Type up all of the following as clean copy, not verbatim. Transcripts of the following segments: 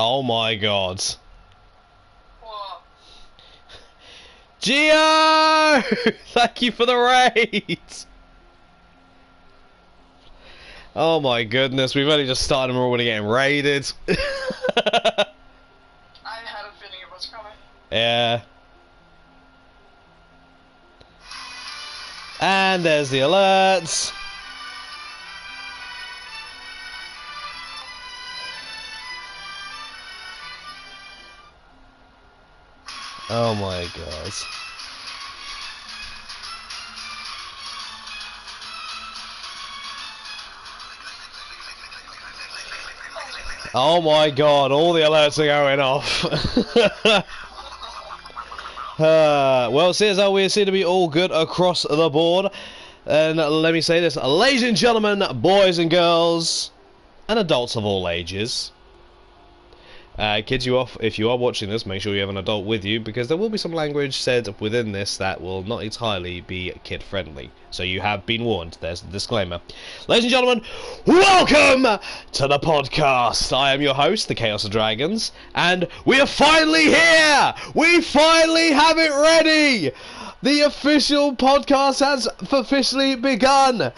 Oh my god. What? Gio! Thank you for the raid! Oh my goodness, we've only just started and we're already getting raided. I had a feeling it was coming. Yeah. And there's the alerts. Oh my god. Oh my god, all the alerts are going off. Well, seems how we seem to be all good across the board. And let me say this, ladies and gentlemen, boys and girls, and adults of all ages. Kids, if you are watching this, make sure you have an adult with you, because there will be some language said within this that will not entirely be kid-friendly. So you have been warned. There's the disclaimer. Ladies and gentlemen, welcome to the podcast. I am your host, the Chaos of Dragons, and we are finally here! We finally have it ready! The official podcast has officially begun!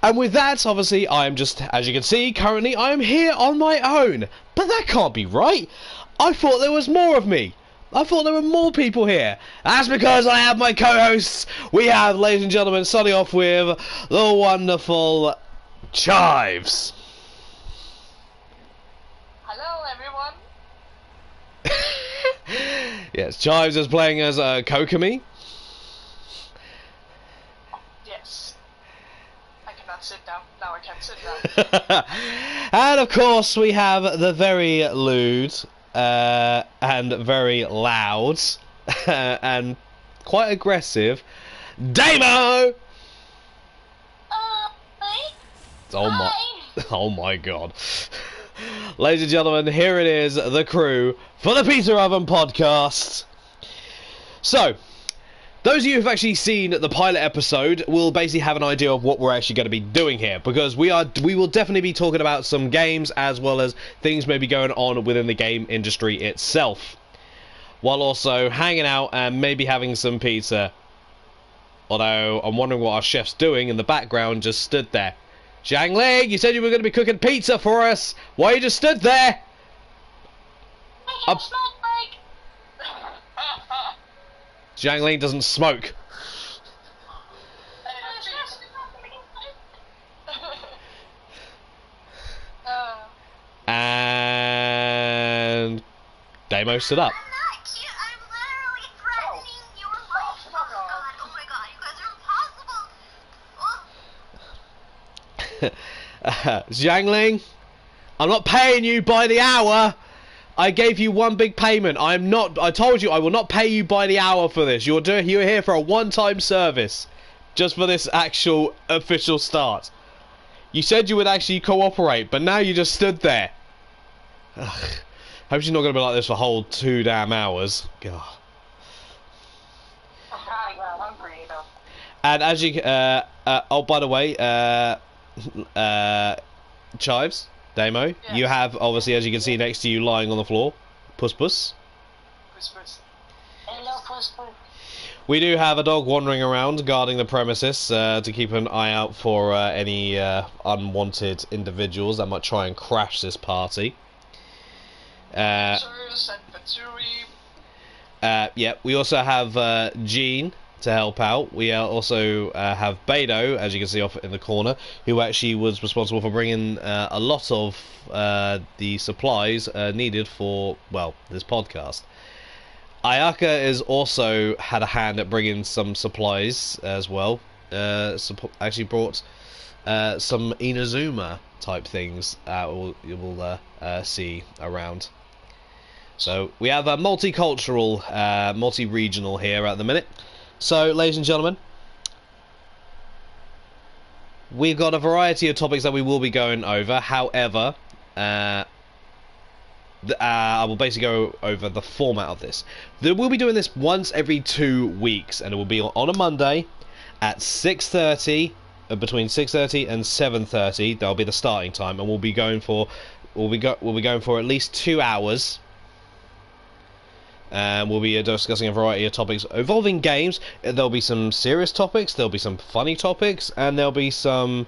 And with that, obviously, I am just, as you can see, currently I am here on my own. But that can't be right. I thought there was more of me. I thought there were more people here. That's because I have my co-hosts. We have, ladies and gentlemen, starting off with the wonderful Chives. Hello, everyone. Yes, Chives is playing as Kokomi. Yes. I cannot sit down. Now I can't sit down. And of course we have the very lewd and very loud and quite aggressive Damo. Oh my god. Ladies and gentlemen, here it is, the crew for the Pizza Oven podcast. So, those of you who've actually seen the pilot episode will basically have an idea of what we're actually going to be doing here, because we will definitely be talking about some games as well as things maybe going on within the game industry itself, while also hanging out and maybe having some pizza. Although I'm wondering what our chef's doing in the background, just stood there. Zhang Ling, you said you were going to be cooking pizza for us. Why you just stood there? I can smoke break. Zhang Ling doesn't smoke. And Damo stood up. I'm not cute. I'm literally threatening your life. Oh god. Oh my god. You guys are impossible. Zhang Ling, I'm not paying you by the hour. I gave you one big payment. I told you I will not pay you by the hour for this. You're here for a one-time service, just for this actual official start. You said you would actually cooperate, but now you just stood there. Ugh. Hope she's not going to be like this for a whole 2 damn hours. God. I'm hungry though. And as you, oh, by the way, Chives, Damo, Yeah. you have, obviously, as you can see next to you lying on the floor, Puss Puss. Puss. Hello, Puss. We do have a dog wandering around, guarding the premises, to keep an eye out for any unwanted individuals that might try and crash this party. Yeah, we also have Jean to help out. We also have Beto, as you can see off in the corner, who actually was responsible for bringing a lot of the supplies needed for, well, this podcast. Ayaka is also had a hand at bringing some supplies as well. Actually brought some Inazuma type things you will see around. So we have a multicultural, multi-regional here at the minute. So, ladies and gentlemen, we've got a variety of topics that we will be going over. However, I will basically go over the format of this. We'll be doing this once every 2 weeks, and it will be on a Monday at 6:30, between 6:30 and 7:30. That'll be the starting time, and we'll be going for we'll be going for at least 2 hours. And we'll be discussing a variety of topics involving games. There'll be some serious topics, there'll be some funny topics, and there'll be some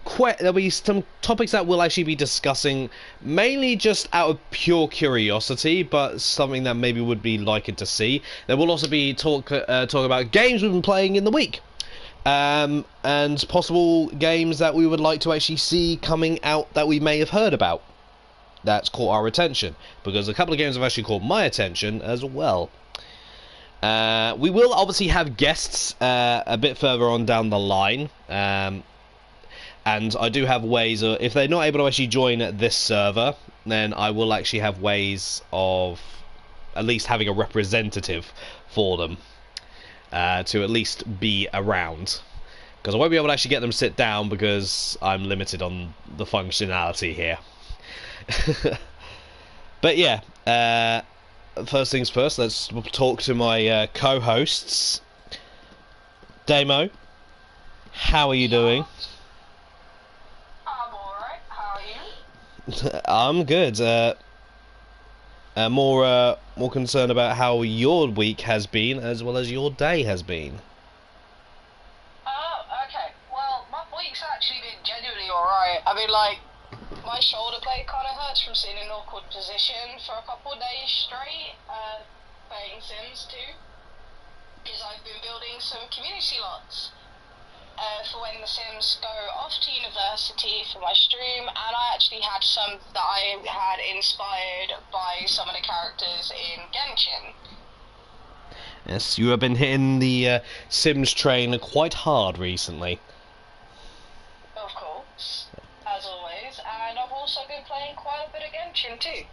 topics that we'll actually be discussing mainly just out of pure curiosity, but something that maybe would be liking to see. There will also be talk about games we've been playing in the week, and possible games that we would like to actually see coming out that we may have heard about that's caught our attention, because a couple of games have actually caught my attention as well. We will obviously have guests a bit further on down the line, and I do have ways of, if they're not able to actually join this server, then I will actually have ways of at least having a representative for them to at least be around, because I won't be able to actually get them to sit down because I'm limited on the functionality here. But yeah, first things first, let's talk to my co-hosts. Damo, how are you doing? I'm alright, how are you? I'm good. More concerned about how your week has been as well as your day has been. Oh, okay. Well, my week's actually been genuinely alright. I mean, like, my shoulder blade kind of hurts from sitting in an awkward position for a couple of days straight, playing Sims too, because I've been building some community lots for when the Sims go off to university for my stream, and I actually had some that I had inspired by some of the characters in Genshin. Yes, you have been hitting the Sims train quite hard recently. Of course, as always, and I've also been playing quite a bit of Genshin too.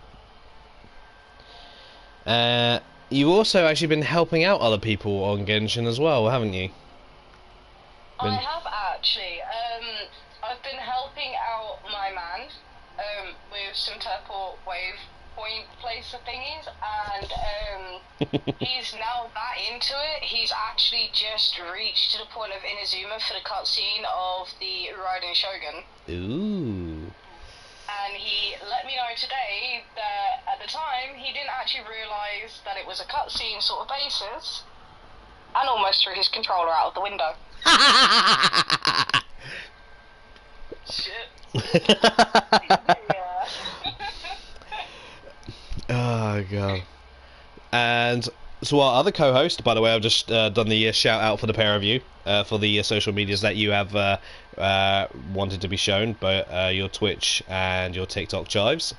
You've also actually been helping out other people on Genshin as well, haven't you? I have actually. I've been helping out my man with some teleport wave point placer thingies, and he's now that into it. He's actually just reached to the point of Inazuma for the cutscene of the Raiden Shogun. Ooh. And he let me know today that at the time he didn't actually realise that it was a cutscene sort of basis, and almost threw his controller out of the window. Shit. Yeah. Oh god. And so our other co-host, by the way, I've just done the shout out for the pair of you for the social medias that you have wanted to be shown, but your Twitch and your TikTok chives,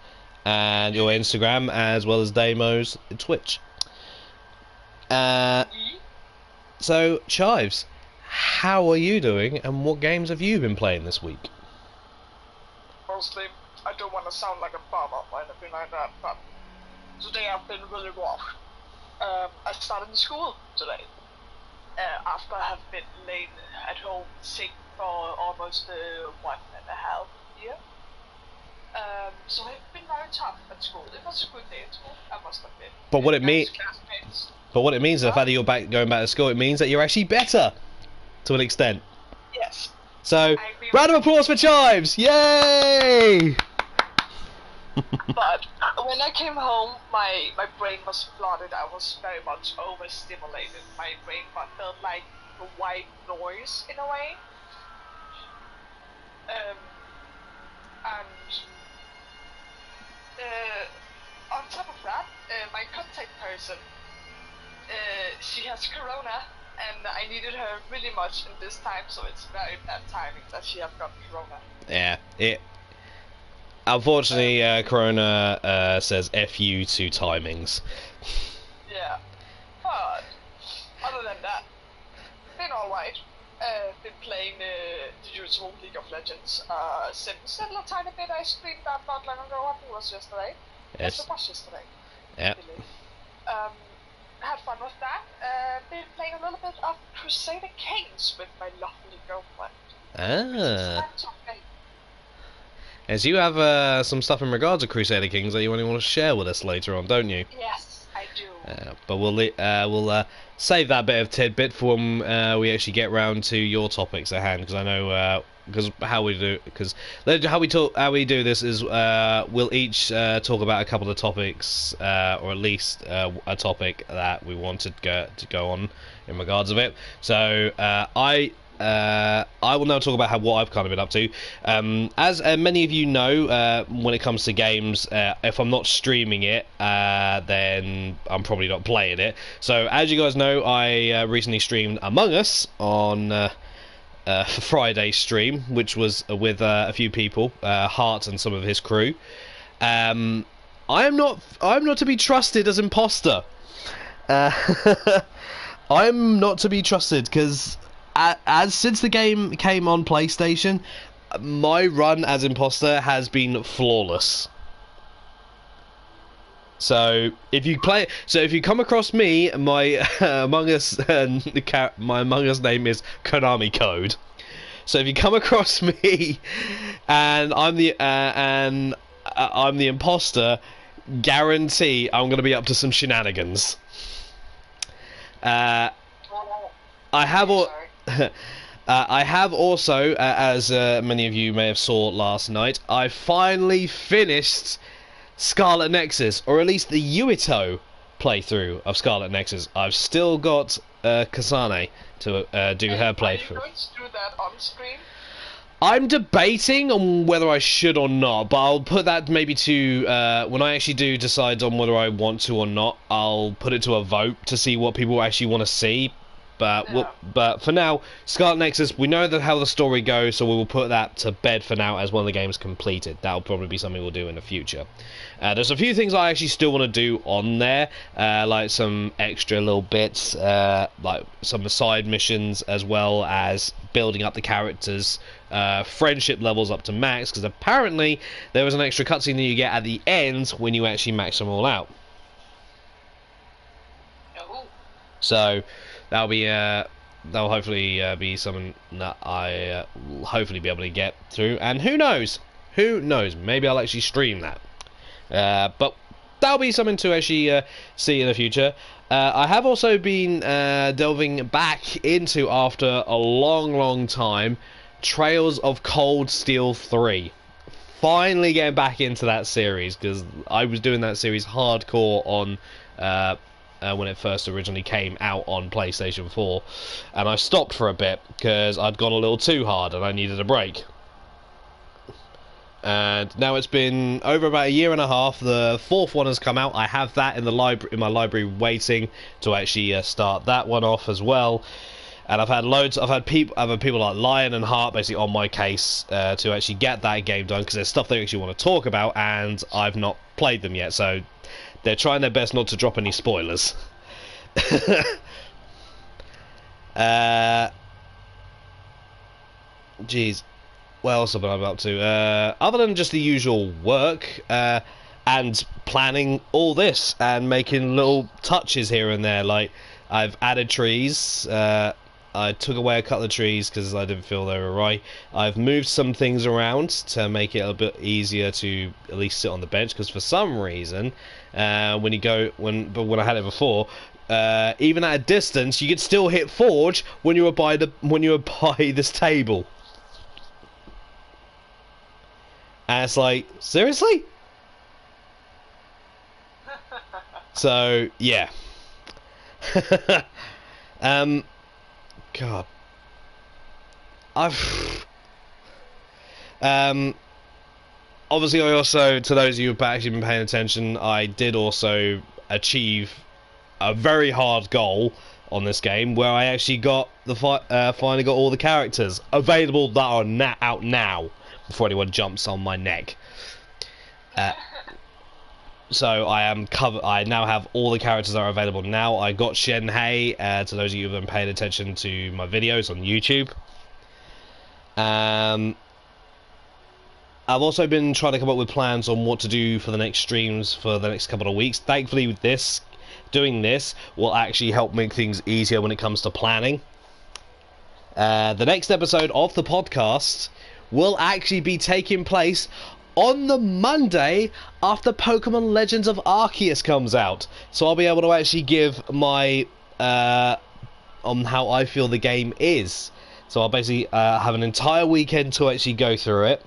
and your Instagram, as well as Damo's Twitch. So Chives, how are you doing, and what games have you been playing this week? Mostly, I don't want to sound like a bummer or anything like that, but today I've been really rough. I started school today, after I have been laid at home sick for almost 1.5 years. So it's been very tough at school. It was a good day at school, I must admit. But what it means is the fact that you're going back to school, it means that you're actually better, to an extent. Yes. So, round of applause for Chives! Yay! But when I came home, my brain was flooded. I was very much overstimulated. My brain felt like a white noise in a way. On top of that, my contact person, she has corona, and I needed her really much in this time, so it's very bad timing that she has got corona. Yeah, unfortunately, Corona says F you to timings. Yeah, but other than that, been alright. Been playing the usual League of Legends, Sims a little tiny bit. I streamed that not long ago. I think it was yesterday. Yes. It was yesterday. Yeah. Really. Had fun with that. Been playing a little bit of Crusader Kings with my lovely girlfriend. Ah. As you have some stuff in regards to Crusader Kings that you want to share with us later on, don't you? Yes, I do. But we'll save that bit of tidbit for when we actually get round to your topics at hand, because I know how we do this is we'll each talk about a couple of topics, or at least a topic that we wanted to go on in regards of it. So I will now talk about what I've kind of been up to. As many of you know, when it comes to games, if I'm not streaming it, then I'm probably not playing it. So as you guys know, I recently streamed Among Us on Friday's stream, which was with a few people, Hart and some of his crew. I'm not to be trusted as imposter. I'm not to be trusted because since the game came on PlayStation, my run as imposter has been flawless. So if you come across me, my Among Us my Among Us name is Konami Code. So if you come across me and I'm the imposter, guarantee I'm going to be up to some shenanigans. I have also, as many of you may have saw last night, I finally finished Scarlet Nexus, or at least the Yuito playthrough of Scarlet Nexus. I've still got Kasane to do her playthrough. Are you going to do that on stream? I'm debating on whether I should or not, but I'll put that maybe to when I actually do decide on whether I want to or not. I'll put it to a vote to see what people actually want to see. But for now, Scarlet Nexus, we know how the story goes, so we will put that to bed for now as one of the games completed. That'll probably be something we'll do in the future. There's a few things I actually still want to do on there, like some extra little bits, like some side missions, as well as building up the characters' friendship levels up to max, because apparently there was an extra cutscene that you get at the end when you actually max them all out. So that'll hopefully be something that I will hopefully be able to get through, and who knows, maybe I'll actually stream that, but that'll be something to actually see in the future. I have also been delving back into, after a long time, Trails of Cold Steel 3. Finally getting back into that series, because I was doing that series hardcore on when it first originally came out on PlayStation 4, and I stopped for a bit because I'd gone a little too hard and I needed a break. And now it's been over about a year and a half. The fourth one has come out. I have that in my library waiting to actually start that one off as well. And I've had people like Lion and Hart basically on my case to actually get that game done, because there's stuff they actually want to talk about and I've not played them yet, so they're trying their best not to drop any spoilers. Jeez, what else have I been up to? Other than just the usual work and planning all this and making little touches here and there, like I've added trees. I took away a couple of trees because I didn't feel they were right. I've moved some things around to make it a bit easier to at least sit on the bench, because for some reason, when I had it before, even at a distance, you could still hit forge when you were by this table. And it's like, seriously? So yeah. God. Obviously I also, to those of you who've actually been paying attention, I did also achieve a very hard goal on this game, where I actually got finally got all the characters available that are out now, before anyone jumps on my neck. So I now have all the characters that are available now. I got Shenhei, to those of you who have been paying attention to my videos on YouTube. I've also been trying to come up with plans on what to do for the next streams for the next couple of weeks. Thankfully, with doing this will actually help make things easier when it comes to planning. The next episode of the podcast will actually be taking place on the Monday after Pokemon Legends of Arceus comes out. So I'll be able to actually give my on how I feel the game is. So I'll basically have an entire weekend to actually go through it.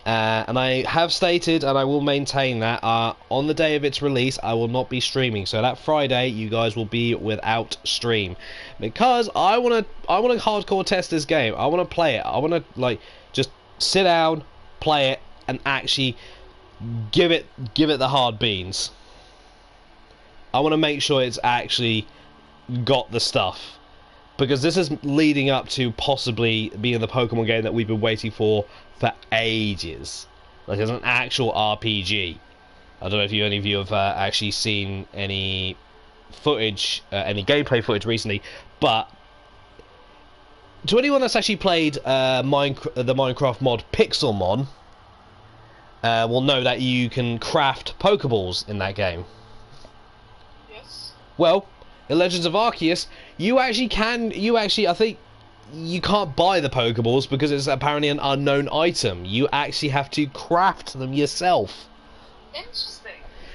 And I have stated, and I will maintain that on the day of its release, I will not be streaming. So that Friday, you guys will be without stream, because I want to hardcore test this game. I want to play it. I want to like just sit down, play it, and actually give it the hard beans. I want to make sure it's actually got the stuff, because this is leading up to possibly being the Pokemon game that we've been waiting for ages. Like, it's an actual RPG. I don't know if any of you have actually seen any footage, any gameplay footage recently, but to anyone that's actually played the Minecraft mod Pixelmon, will know that you can craft Pokeballs in that game. Yes. Well, in Legends of Arceus, I think you can't buy the Pokeballs because it's apparently an unknown item. You actually have to craft them yourself. Interesting.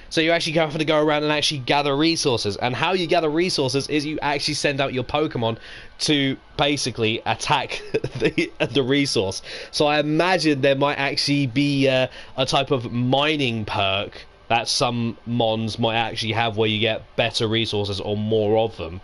So you actually have to go around and actually gather resources. And how you gather resources is you actually send out your Pokemon to basically attack the resource. So I imagine there might actually be a type of mining perk that some mons might actually have, where you get better resources or more of them.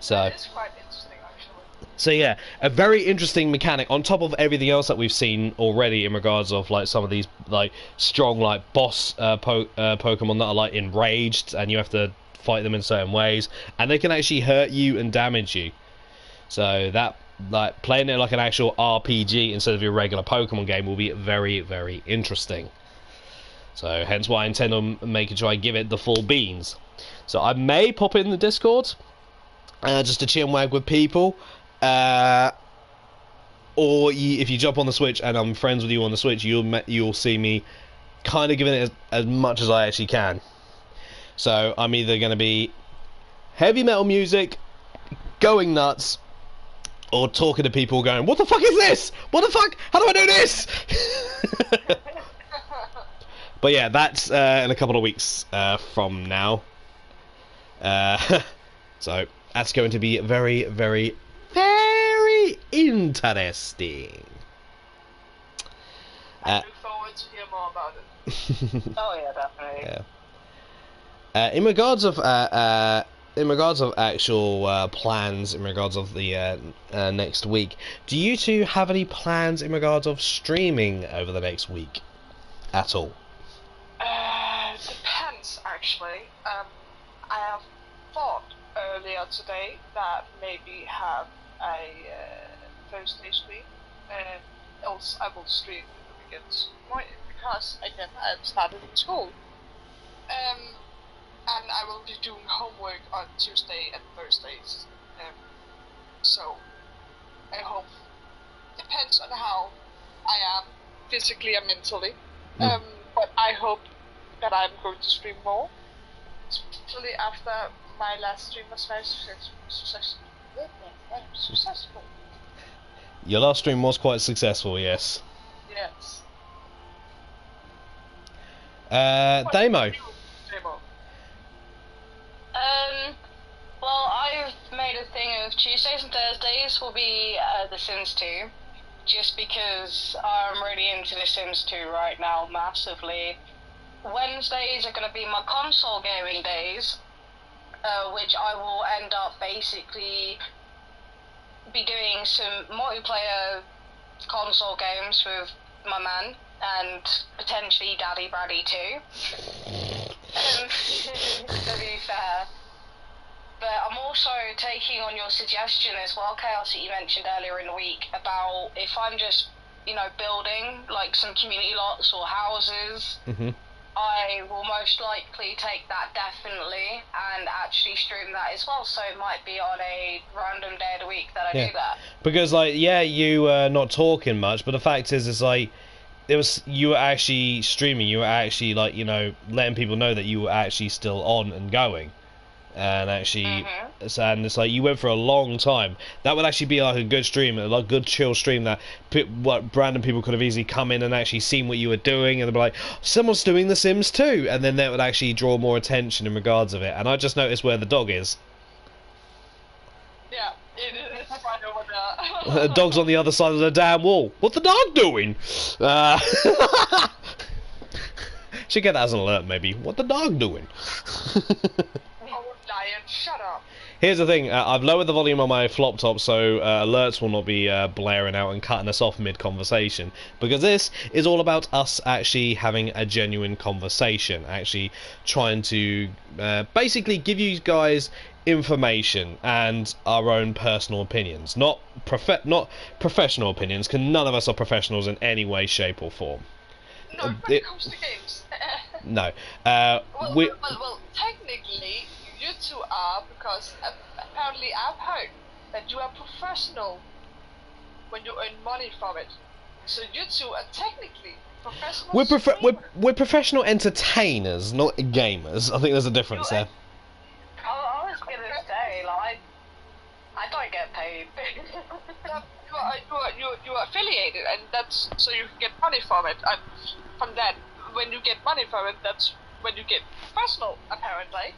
So It's quite interesting, actually. So yeah, a very interesting mechanic on top of everything else that we've seen already in regards of like some of these like strong like boss Pokemon that are like enraged, and you have to fight them in certain ways, and they can actually hurt you and damage you. So that, like, playing it like an actual RPG instead of your regular Pokemon game will be very, very interesting. So hence why I intend on making sure I give it the full beans. So I may pop it in the Discord, just to chinwag with people, or if you jump on the Switch and I'm friends with you on the Switch, you'll see me kind of giving it as much as I actually can. So I'm either going to be heavy metal music, going nuts, or talking to people going, what the fuck is this? What the fuck? How do I do this? But yeah, that's in a couple of weeks from now. So that's going to be very, very, very interesting. I look forward to hear more about it. Oh yeah, definitely. Yeah. In regards of actual plans, in regards of the next week, do you two have any plans in regards of streaming over the next week at all? Depends, actually. I have thought earlier today that maybe have a Thursday stream, and else I will stream the weekends because again I've started in school. And I will be doing homework on Tuesday and Thursdays. So I hope, depends on how I am physically and mentally. But I hope that I'm going to stream more, especially after my last stream was very successful. Your last stream was quite successful, yes. Yes. Damo. Well, I've made a thing of Tuesdays and Thursdays will be The Sims 2, just because I'm really into The Sims 2 right now, massively. Wednesdays are going to be my console gaming days, which I will end up basically be doing some multiplayer console games with my man, and potentially Daddy Braddy too. To be fair. But I'm also taking on your suggestion as well, Chaos, that you mentioned earlier in the week, about if I'm just, building like some community lots or houses, I will most likely take that definitely and actually stream that as well. So it might be on a random day of the week that I do that. Because you were not talking much, but the fact is, it's like you were actually streaming. You were actually letting people know that you were actually still on and going. And actually, and it's like you went for a long time. That would actually be like a good stream, like a good chill stream that random people could have easily come in and actually seen what you were doing, and they'd be like, someone's doing The Sims 2, and then that would actually draw more attention in regards of it. And I just noticed where the dog is. Yeah. It is right over there. Dog's on the other side of the damn wall. What's the dog doing? Should get that as an alert, maybe. What the dog doing? Oh, Lion, shut up. Here's the thing, I've lowered the volume on my flop top so alerts will not be blaring out and cutting us off mid-conversation, because this is all about us actually having a genuine conversation, actually trying to basically give you guys information and our own personal opinions, not professional opinions, because none of us are professionals in any way, shape or form. No, when it comes to games. No. Well, technically, you two are, because apparently I've heard that you are professional when you earn money from it. So you two are technically professional. We're professional entertainers, not gamers. I think there's a difference there. I was gonna say, like, I don't get paid. You are affiliated, and that's so you can get money from it. And from that, when you get money from it, that's when you get professional, apparently.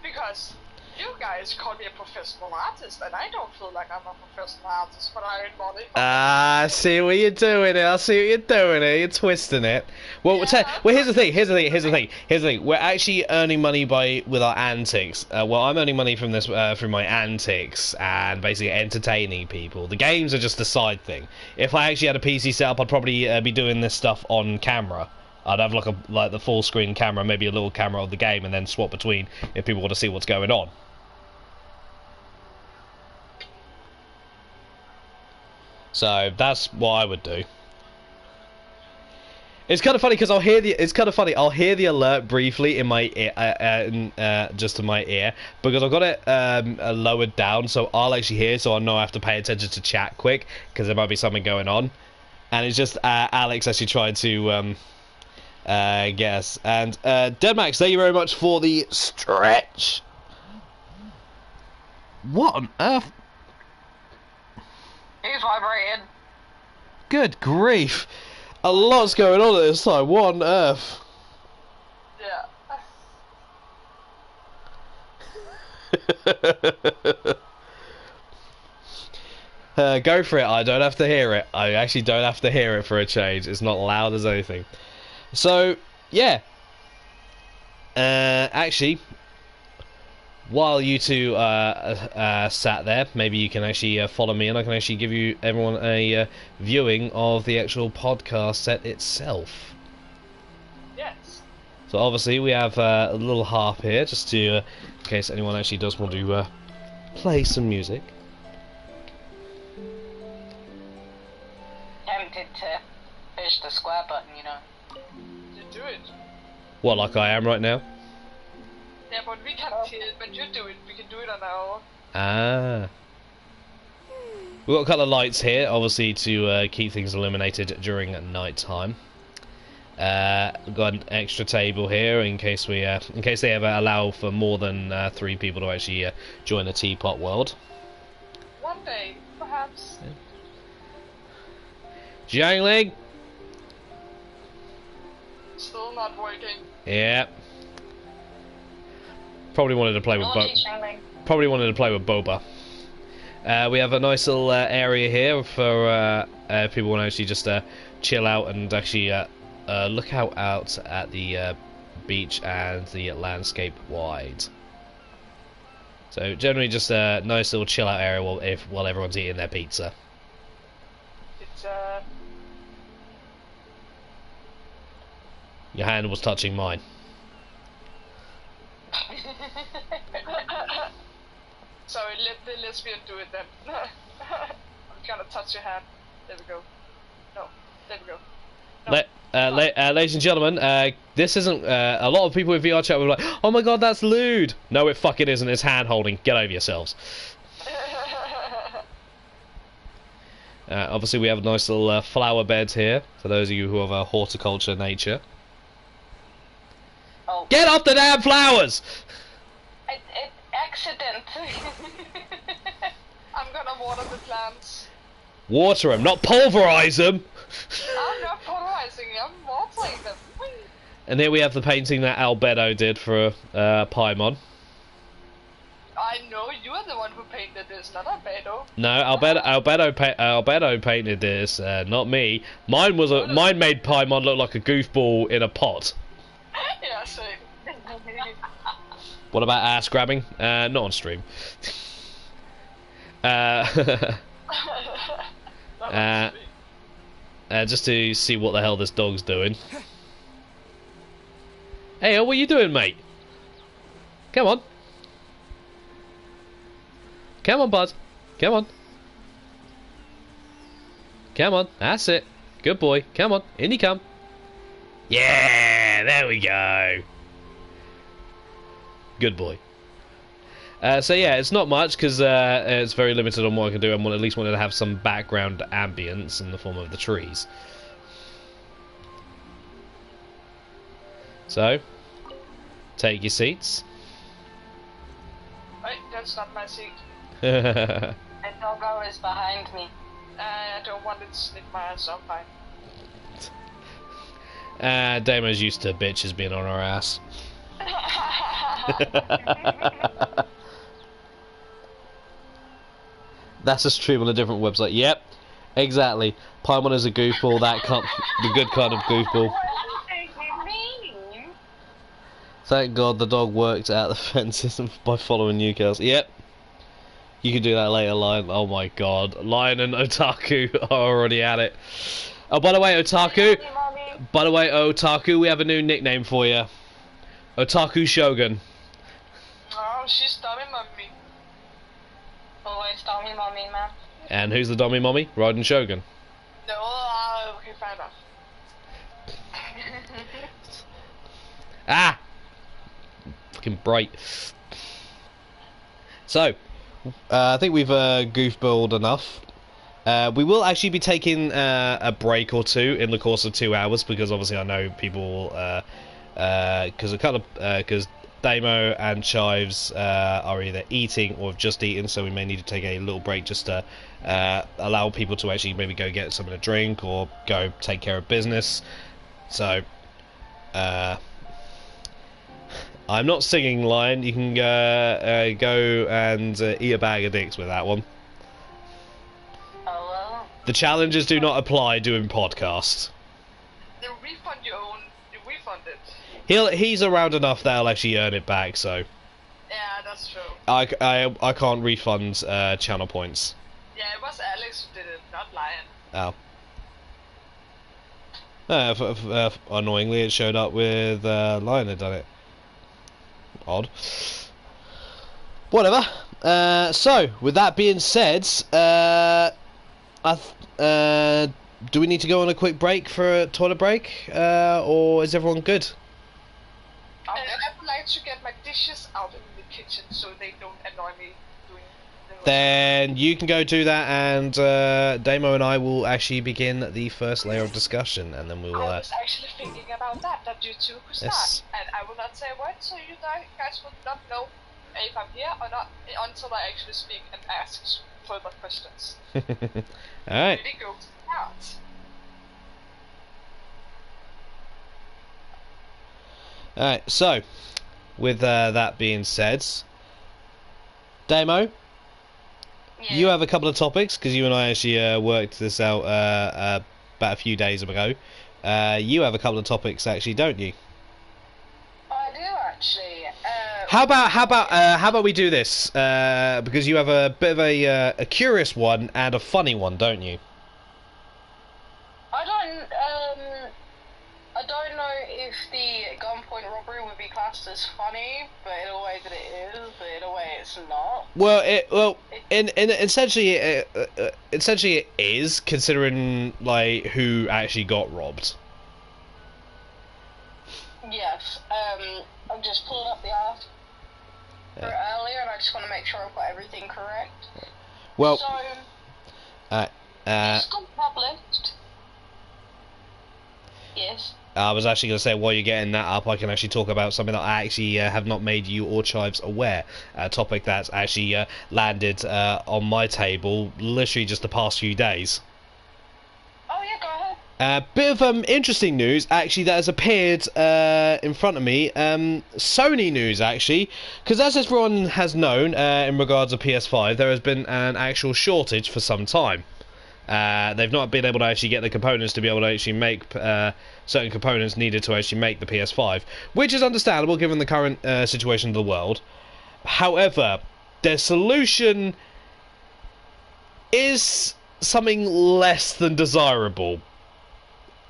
Because you guys call me a professional artist, and I don't feel like I'm a professional artist, but I earn money. I see what you're doing here. I see what you're doing here. You're twisting it. Well, here's the thing. We're actually earning money with our antics. Well, I'm earning money from this through my antics and basically entertaining people. The games are just a side thing. If I actually had a PC set up, I'd probably be doing this stuff on camera. I'd have like the full screen camera, maybe a little camera of the game, and then swap between if people want to see what's going on. So that's what I would do. It's kind of funny because I'll hear the alert briefly in my ear, just in my ear, because I've got it lowered down, so I'll actually hear, so I know I have to pay attention to chat quick because there might be something going on, and it's just Alex actually tried to guess. And Deadmax, thank you very much for the stretch. What on earth? He's vibrating. Good grief. A lot's going on at this time. What on earth? Yeah. Go for it. I don't have to hear it. I actually don't have to hear it for a change. It's not loud as anything. So, yeah. Actually, while you two sat there, maybe you can actually follow me, and I can actually give everyone a viewing of the actual podcast set itself. Yes. So obviously we have a little harp here, just to in case anyone actually does want to play some music. Tempted to push the square button, you know. You do it. What, like I am right now? Yeah, but we can't see it, but you do it. We can do it on our own. Ah. We've got a couple of lights here, obviously, to keep things illuminated during night time. We've got an extra table here in case they ever allow for more than 3 people to actually join the teapot world. One day, perhaps. Jangling. Still not working. Yeah. Probably wanted to play with Boba. We have a nice little area here for people want to actually just chill out and actually look out at the beach and the landscape wide. So generally just a nice little chill out area while everyone's eating their pizza. It's Your hand was touching mine. Sorry, let the lesbian do it then. I'm gonna touch your hand. There we go. No, there we go. No. Ladies and gentlemen, this isn't. A lot of people in VR chat were like, "Oh my god, that's lewd." No, it fucking isn't. It's hand holding. Get over yourselves. Obviously, we have a nice little flower bed here for those of you who have a horticulture nature. Oh. Get off the damn flowers! Accident. I'm gonna water the plants. Water them, not pulverize them. I'm not polarizing, I'm watering them. And here we have the painting that Albedo did for Paimon. I know, you are the one who painted this, not Albedo. No, Albedo painted this, not me. Mine made Paimon look like a goofball in a pot. Yeah, same. What about ass grabbing? Not on stream. Just to see what the hell this dog's doing. Hey, what are you doing, mate? Come on. Come on, bud. Come on. Come on. That's it. Good boy. Come on. In you come. Yeah, there we go. Good boy. So yeah, it's not much because it's very limited on what I can do. I at least wanted to have some background ambience in the form of the trees. So, take your seats. Wait, that's not my seat. And doggo is behind me. I don't want it to sniff my ass, I'm fine. Damo's used to bitches being on her ass. That's a stream on a different website. Yep, exactly. Paimon is a goofball, the good kind of goofball. Thank God the dog worked out the fences by following you girls. Yep. You can do that later, Lion. Oh my God. Lion and Otaku are already at it. Oh, by the way, Otaku. We have a new nickname for you. Otaku Shogun. Oh, she's dummy mommy. Always dummy mommy, man. And who's the dummy mommy? Raiden Shogun. No, okay, fair enough. Ah! Fucking bright. So, I think we've goofballed enough. We will actually be taking a break or two in the course of 2 hours because obviously I know people because Damo and Chives are either eating or have just eaten, so we may need to take a little break just to allow people to actually maybe go get something to drink or go take care of business. So, I'm not singing, Lion. You can go and eat a bag of dicks with that one. Oh well. The challenges do not apply doing podcasts. The refund you own, you refund it. He's around enough that I'll actually earn it back, so... Yeah, that's true. I can't refund channel points. Yeah, it was Alex who did it, not Lion. Oh. Annoyingly, it showed up with Lion had done it. Odd. Whatever. So, with that being said, do we need to go on a quick break for a toilet break, or is everyone good? I would like to get my dishes out in the kitchen so they don't annoy me doing the Then you can go do that, and Damo and I will actually begin the first layer of discussion, and then we will. I was actually thinking about that you two could start, Yes. and I will not say a word, so you guys will not know if I'm here or not until I actually speak and ask further questions. Alright. Really go start. Alright, so, with that being said, Damo, Yeah. you have a couple of topics, because you and I actually worked this out about a few days ago. You have a couple of topics, actually, don't you? I do actually. How about we do this? Because you have a bit of a curious one and a funny one, don't you? I don't know if the gunpoint robbery would be classed as funny, but in a way that it is, but in a way it's not. Well, essentially it is, considering like who actually got robbed. Yes. I'm just pulling up the article earlier, and I just want to make sure I've got everything correct. Well, So, it's got published. Yes. I was actually going to say, while you're getting that up, I can actually talk about something that I actually have not made you or Chives aware. A topic that's actually landed on my table literally just the past few days. Oh yeah, go Bit of interesting news, actually, that has appeared in front of me. Sony news, actually, because as everyone has known, in regards to PS5, there has been an actual shortage for some time. They've not been able to actually get the components to be able to actually make certain components needed to actually make the PS5, which is understandable given the current situation of the world. However, their solution is something less than desirable.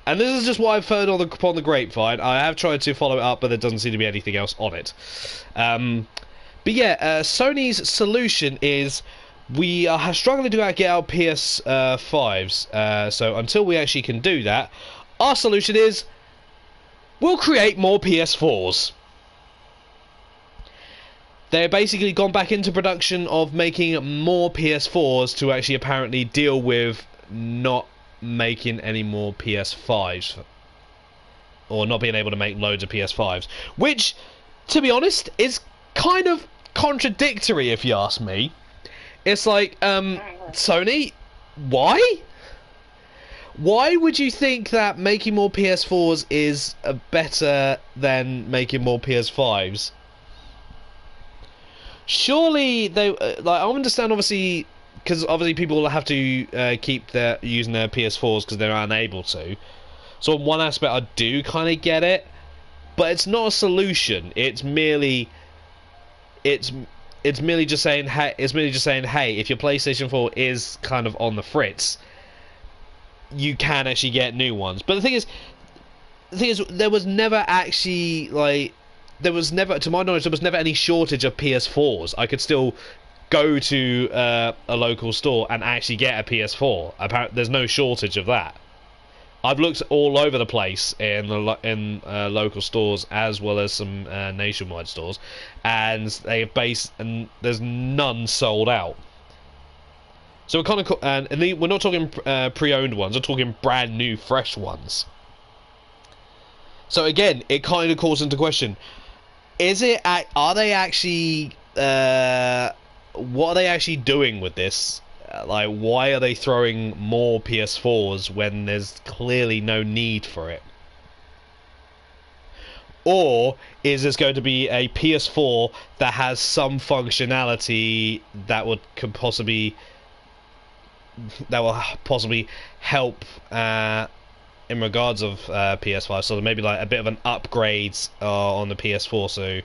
And this is just what I've heard upon the grapevine. I have tried to follow it up, but there doesn't seem to be anything else on it. But yeah, Sony's solution is we are struggling to get our PS5s. So until we actually can do that, our solution is we'll create more PS4s. They've basically gone back into production of making more PS4s to actually apparently deal with not making any more PS5s, or not being able to make loads of PS5s, which, to be honest, is kind of contradictory if you ask me. It's like, Sony, why would you think that making more PS4s is better than making more PS5s? Surely they I understand, obviously, because obviously people will have to keep using their PS4s because they're unable to. So in one aspect, I do kind of get it, but it's not a solution. It's merely just saying, hey, if your PlayStation 4 is kind of on the fritz, you can actually get new ones. But the thing is, there was never actually to my knowledge, there was never any shortage of PS4s. I could still go to a local store and actually get a PS4. Apparently, there's no shortage of that. I've looked all over the place in local stores as well as some nationwide stores, and there's none sold out. So we're kind of we're not talking pre-owned ones. We're talking brand new, fresh ones. So again, it kind of calls into question: are they actually what are they actually doing with this? Why are they throwing more PS4s when there's clearly no need for it? Or is this going to be a PS4 that has some functionality that will possibly help in regards of PS5? So maybe like a bit of an upgrade on the PS4. So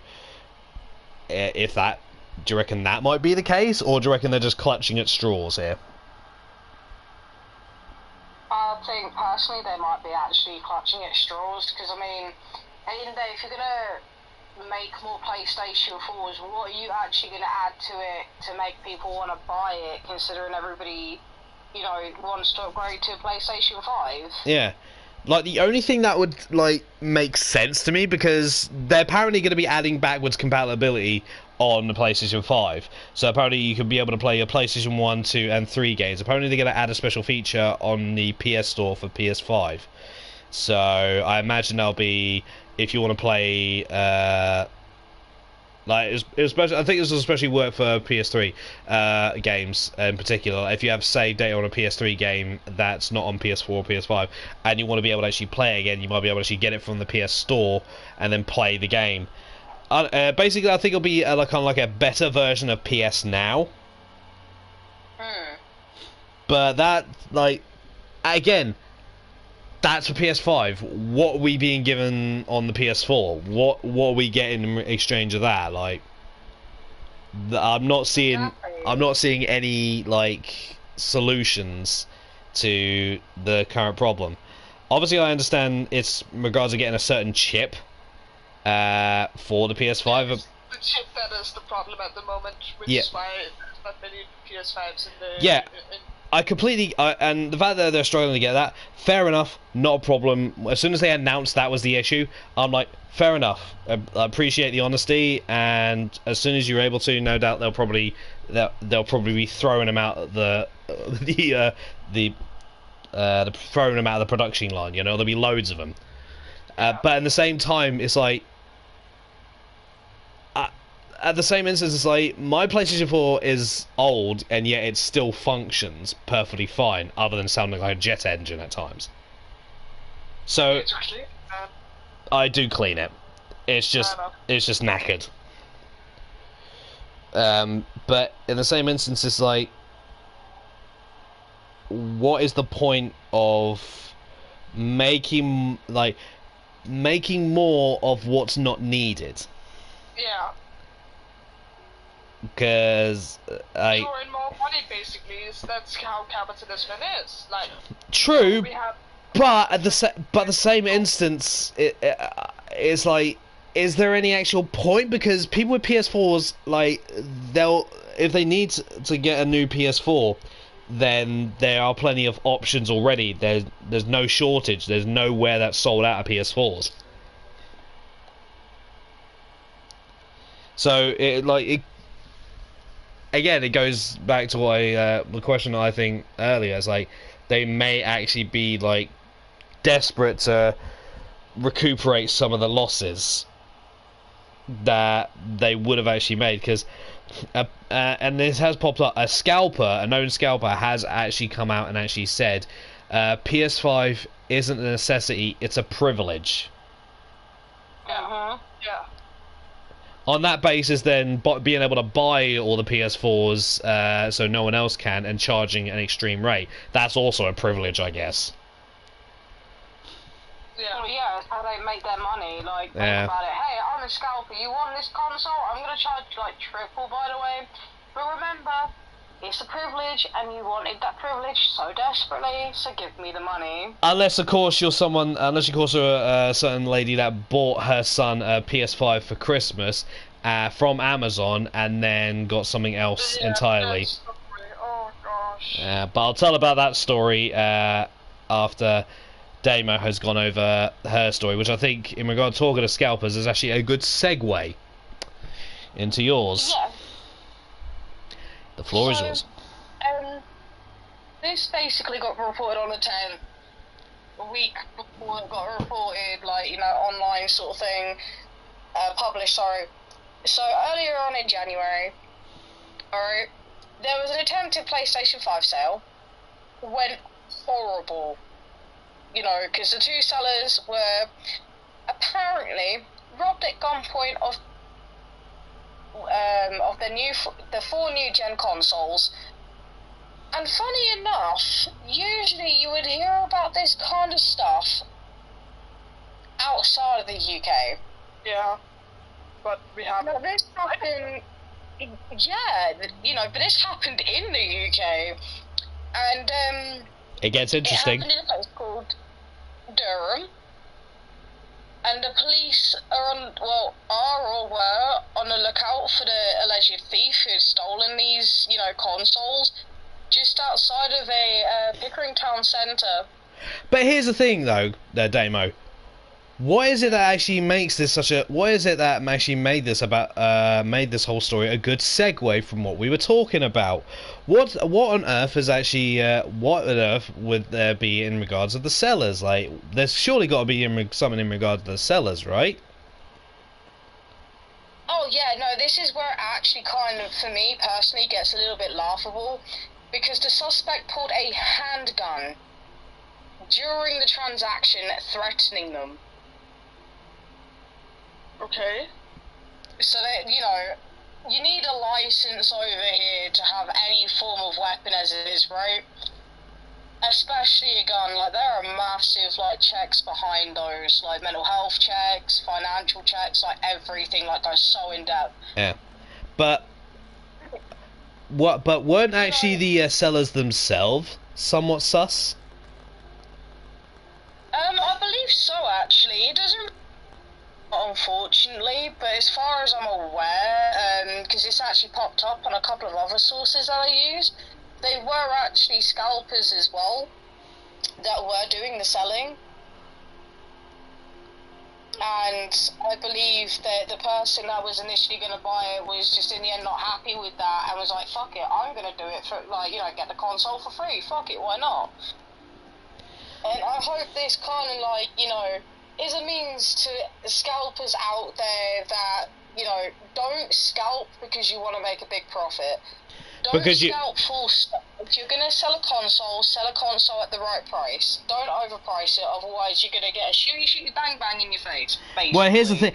if that, do you reckon that might be the case, or do you reckon they're just clutching at straws here? I think personally they might be actually clutching at straws, because I mean, at the end of the day, if you're gonna make more PlayStation 4s, what are you actually gonna add to it to make people want to buy it, considering everybody, wants to upgrade to a PlayStation 5? Yeah. The only thing that would, make sense to me, because they're apparently going to be adding backwards compatibility on the PlayStation 5. So apparently you can be able to play your PlayStation 1, 2, and 3 games. Apparently they're going to add a special feature on the PS Store for PS5. So I imagine that'll be, if you want to play, I think this will especially work for PS3 games in particular. If you have saved data on a PS3 game that's not on PS4 or PS5, and you want to be able to actually play again, you might be able to actually get it from the PS Store and then play the game. Basically, I think it'll be kind of like a better version of PS Now. But that, again, that's for PS5. What are we being given on the PS4? What are we getting in exchange of that? I'm not seeing any solutions to the current problem. Obviously, I understand it's in regards to getting a certain chip for the PS5. The chip that is the problem at the moment, which is why there's not many PS5s in the... Yeah. I completely, and the fact that they're struggling to get that, fair enough, not a problem. As soon as they announced that was the issue, I'm like, fair enough. I appreciate the honesty, and as soon as you're able to, no doubt they'll probably be throwing them out the throwing them out of the production line. There'll be loads of them. But at the same time, it's like, at the same instance, it's like, my PlayStation 4 is old, and yet it still functions perfectly fine, other than sounding like a jet engine at times. So It's clean, man. I do clean it. It's just I know. knackered. But in the same instance, it's like, what is the point of making more of what's not needed? Yeah. Because Drawing more money, basically. That's how capitalism is. Like, true, we have. but at the same instance, it's like, is there any actual point? Because people with PS4s, like, they'll, if they need to get a new PS4, then there are plenty of options already. There's no shortage. There's nowhere that's sold out of PS4s. So again, it goes back to what the question I think earlier. It's like, they may actually be like desperate to recuperate some of the losses that they would have actually made, because and this has popped up, a known scalper has actually come out and actually said PS5 isn't a necessity, it's a privilege. Yeah. On that basis, then, being able to buy all the PS4s so no one else can, and charging an extreme rate, that's also a privilege, I guess. Yeah. Well, yeah, it's how they make their money. Like, think Yeah. about it. Hey, I'm a scalper. You want this console? I'm gonna charge you like triple, by the way. But remember, it's a privilege, and you wanted that privilege so desperately. So give me the money. Unless, of course, you're a certain lady that bought her son a PS5 for Christmas from Amazon, and then got something else Yeah, entirely. that's story. Oh gosh. But I'll tell about that story after Damo has gone over her story, which I think, in regard to talking to scalpers, is actually a good segue into yours. Yeah. The floor is So, yours. This basically got reported on the 10th, a week before it got reported, like, you know, online sort of thing, published, sorry. So earlier on in January, alright, there was an attempted PlayStation 5 sale, went horrible, you know, because the two sellers were apparently robbed at gunpoint of the 4 new gen consoles. And funny enough, usually you would hear about this kind of stuff outside of the UK. Yeah. But we have. Now this happened, yeah, you know, but this happened in the UK, and It gets it interesting. happened in a place called Durham, and the police are or were on the lookout for the alleged thief who had stolen these, you know, consoles, just outside of a Pickering town centre. But here's the thing, though, Damo. What is it that actually makes this such a? What is it that actually made this whole story a good segue from what we were talking about? What on earth is actually? What on earth would there be in regards to the sellers? Like, there's surely got to be something in regards to the sellers, right? Oh yeah, no, this is where it actually kind of, for me personally, gets a little bit laughable, because the suspect pulled a handgun during the transaction, threatening them. Okay. So that, you know, you need a license over here to have any form of weapon as it is, right? Especially a gun. Like, there are massive, like, checks behind those, like mental health checks, financial checks, like everything, like, goes so in depth. Yeah, but But weren't actually the sellers themselves somewhat sus? I believe so, actually. It doesn't, unfortunately, but as far as I'm aware, because it's actually popped up on a couple of other sources that I use, they were actually scalpers as well that were doing the selling. And I believe that the person that was initially going to buy it was just in the end not happy with that and was like, fuck it, I'm going to do it for, like, you know, get the console for free, fuck it, why not? And I hope this kind of, like, you know, is a means to scalpers out there that, you know, don't scalp because you want to make a big profit. Don't Because you- scout full stock. If you're gonna sell a console at the right price. Don't overprice it, otherwise you're gonna get a shooty bang bang in your face. Basically. Well, here's the thing.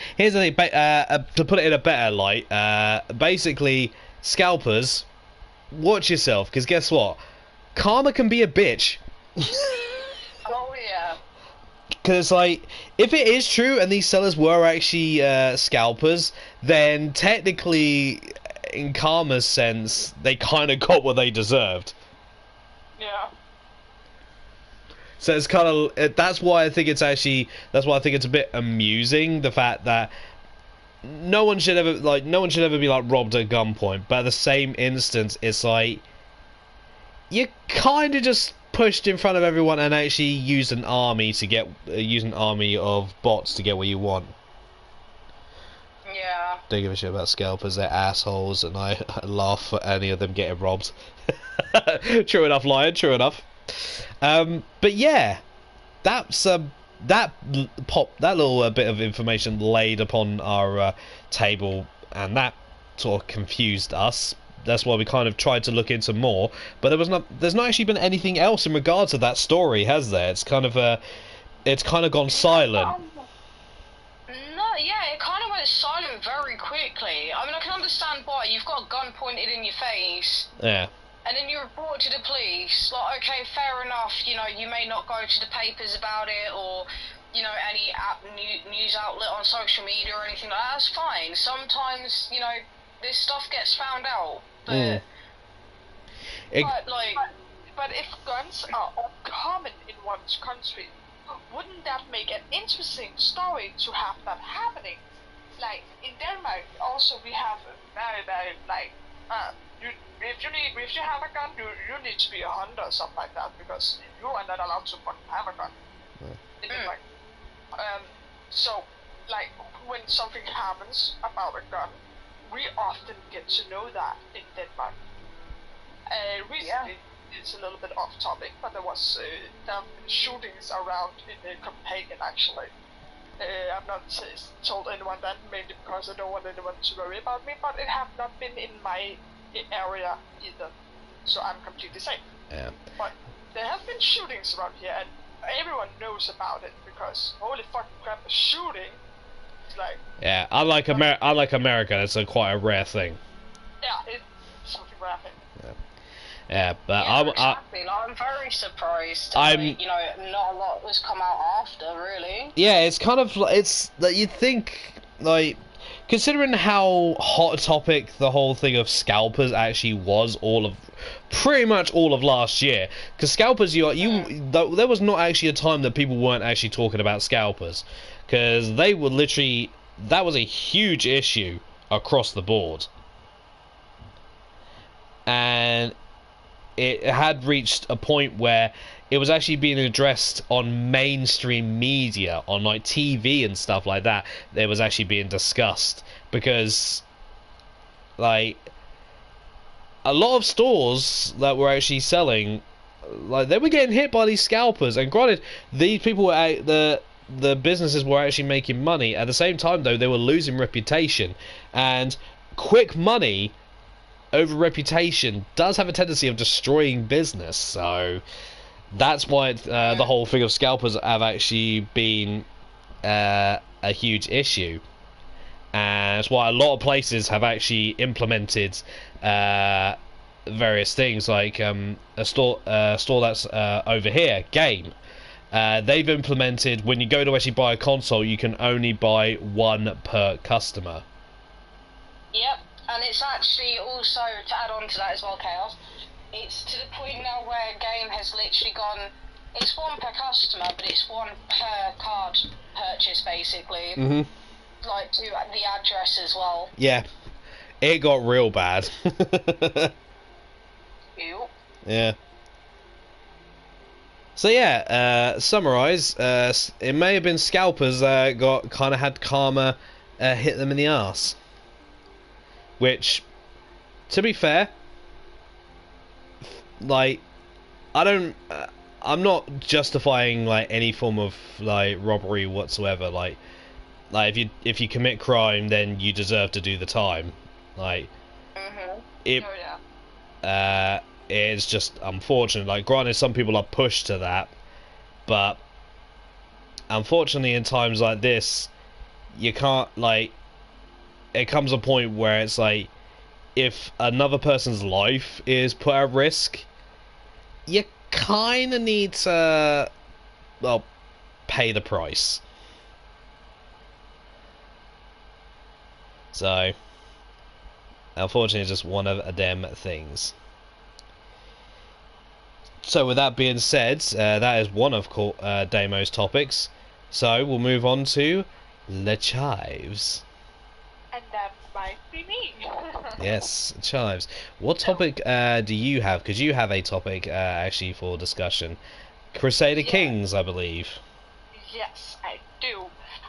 To put it in a better light, basically, scalpers, watch yourself, because guess what? Karma can be a bitch. Oh yeah. Because, like, if it is true and these sellers were actually scalpers, then technically, in karma's sense, they kind of got what they deserved. Yeah. So it's kind of that's why I think it's a bit amusing, the fact that no one should ever be like robbed at gunpoint, but at the same instance, it's like you kind of just pushed in front of everyone and actually used an army of bots to get what you want. Yeah. Don't give a shit about scalpers, they're assholes, and I laugh at any of them getting robbed. True enough, Lion, true enough. But yeah, that's that little bit of information laid upon our table, and that sort of confused us. That's why we kind of tried to look into more, but there's not actually been anything else in regards to that story, has there? It's kind of gone silent. No, yeah, it kind of went silent very quickly. I mean, I can understand why. You've got a gun pointed in your face. Yeah. And then you report to the police. Like, okay, fair enough. You know, you may not go to the papers about it, or you know, any news outlet on social media or anything like that. That's fine. Sometimes, you know, this stuff gets found out. But, but if guns are common in one's country, wouldn't that make an interesting story to have that happening? Like in Denmark, also we have a very if you have a gun, you need to be a hunter or something like that, because you are not allowed to fucking have a gun in Denmark. So like when something happens about a gun, we often get to know that in Denmark. Recently, it's a little bit off topic, but there was there have been shootings around in Copenhagen actually. I've not told anyone that, mainly because I don't want anyone to worry about me, but it have not been in my area either, so I'm completely safe. Yeah. But there have been shootings around here, and everyone knows about it, because holy fucking crap, a shooting is like... Yeah, unlike America, that's quite a rare thing. Yeah, it's something rare thing. Yeah, but exactly. I'm very surprised. You know, not a lot has come out after, really. Yeah, it's kind of it's that you'd think, like, considering how hot a topic the whole thing of scalpers actually was pretty much all of last year. Because scalpers, there was not actually a time that people weren't actually talking about scalpers, because they were literally, that was a huge issue across the board, and it had reached a point where it was actually being addressed on mainstream media, on like TV and stuff like that. It was actually being discussed, because like a lot of stores that were actually selling, like, they were getting hit by these scalpers. And granted, these people were the businesses were actually making money. At the same time, though, they were losing reputation, and quick money over reputation does have a tendency of destroying business. So that's why the whole thing of scalpers have actually been a huge issue, and that's why a lot of places have actually implemented various things, like a store that's over here, Game. They've implemented, when you go to actually buy a console, you can only buy one per customer. Yep. And it's actually also, to add on to that as well, Chaos, it's to the point now where Game has literally gone, it's one per customer, but it's one per card purchase, basically. Mm-hmm. Like, to the address as well. Yeah. It got real bad. Ew. Yeah. So yeah, summarise, it may have been scalpers that had karma hit them in the arse. Which, to be fair, like, I'm not justifying like any form of like robbery whatsoever. Like if you commit crime, then you deserve to do the time. Like, It's just unfortunate. Like, granted, some people are pushed to that, but unfortunately, in times like this, you can't, like, it comes a point where it's like, if another person's life is put at risk, you kind of need to, well, pay the price. So, unfortunately, it's just one of them things. So, with that being said, that is one of Damo's topics. So, we'll move on to Le Chives. And that might be me. Yes, Chives. What topic do you have? Because you have a topic actually for discussion. Crusader Kings, I believe. Yes, I do.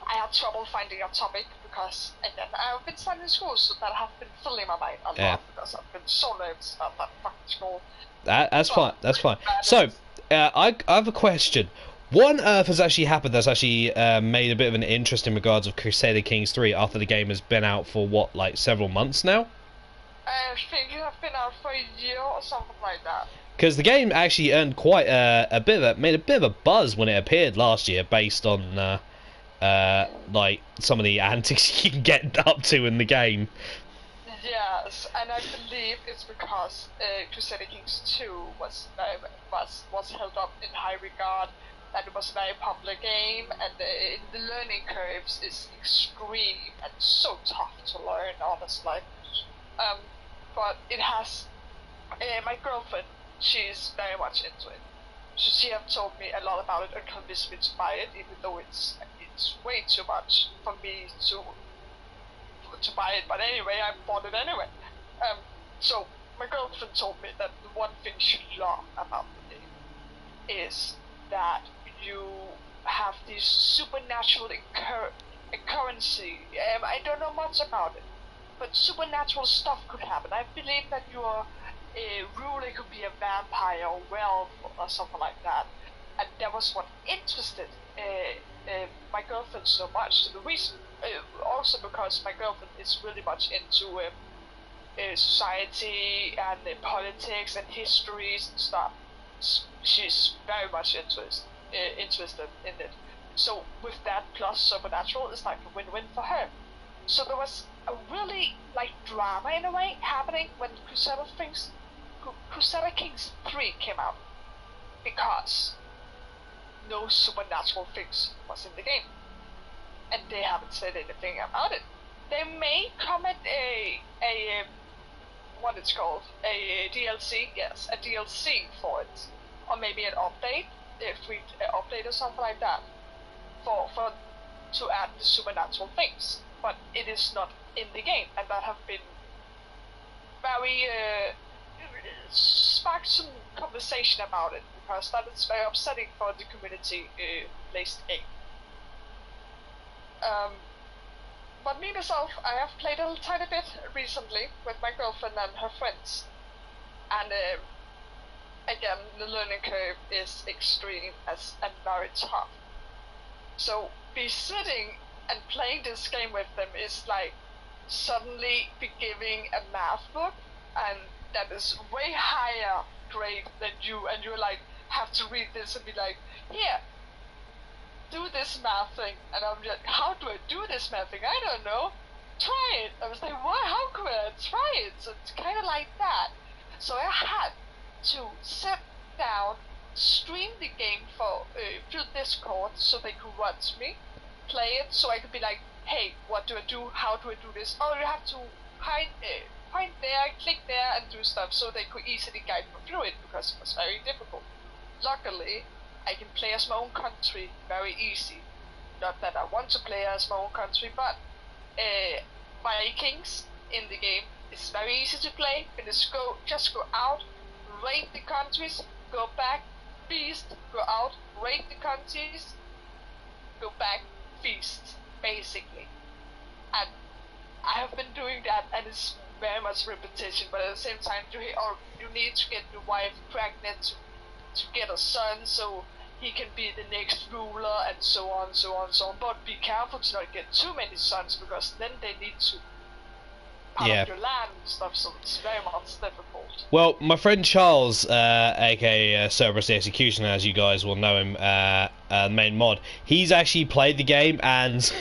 I had trouble finding a topic because, again, I've been studying school, so that have been filling my mind a lot because I've been so nervous about that fucking school. That's fine. That's fine. So, I have a question. What on earth has actually happened that's actually made a bit of an interest in regards of Crusader Kings 3 after the game has been out for, what, like several months now? I think it has been out for a year or something like that. Because the game actually earned quite made a bit of a buzz when it appeared last year, based on like some of the antics you can get up to in the game. Yes, and I believe it's because Crusader Kings 2 was held up in high regard, that it was a very popular game, and the learning curves is extreme and so tough to learn, honestly. But it has my girlfriend. She's very much into it. So she have told me a lot about it and convinced me to buy it, even though it's way too much for me to buy it. But anyway, I bought it anyway. So my girlfriend told me that the one thing she loved about the game is that you have this supernatural occurrency. I don't know much about it, but supernatural stuff could happen. I believe that your ruler could be a vampire or werewolf or something like that, and that was what interested my girlfriend so much. So the reason, also because my girlfriend is really much into society and politics and histories and stuff. She's very much interested in it. So with that plus supernatural, it's like a win-win for her. So there was a really like drama in a way happening when Crusader Kings 3 came out, because no supernatural things was in the game, and they haven't said anything about it. They may comment a what it's called, a DLC, yes, a DLC for it, or maybe an update, a free update or something like that, for to add the supernatural things. But it is not in the game, and that have been very sparked some conversation about it, because that is very upsetting for the community placed game. But me myself, I have played a tiny bit recently with my girlfriend and her friends, and again, the learning curve is extreme and very tough. So be sitting and playing this game with them is like suddenly be giving a math book, and that is way higher grade than you, and you like have to read this and be like, here, do this math thing, and I'm like, how do I do this math thing? I don't know. Try it. I was like, what? How could I try it? So it's kind of like that. So I had to sit down, stream the game for through Discord so they could watch me play it, so I could be like, hey, what do I do? How do I do this? Oh, you have to point there, click there, and do stuff, so they could easily guide me through it, because it was very difficult. Luckily, I can play as my own country very easy. Not that I want to play as my own country, but Vikings in the game is very easy to play. You just go out, raid the countries, go back, feast, go out, raid the countries, go back, feast, basically. And I have been doing that, and it's very much repetition, but at the same time you need to get your wife pregnant to get a son, so he can be the next ruler, and so on, so on, so on. But be careful to not get too many sons, because then they need to part Yeah. of your land and stuff, so it's very much difficult. Well, my friend Charles, aka Cerberus the Executioner, as you guys will know him, main mod, he's actually played the game, and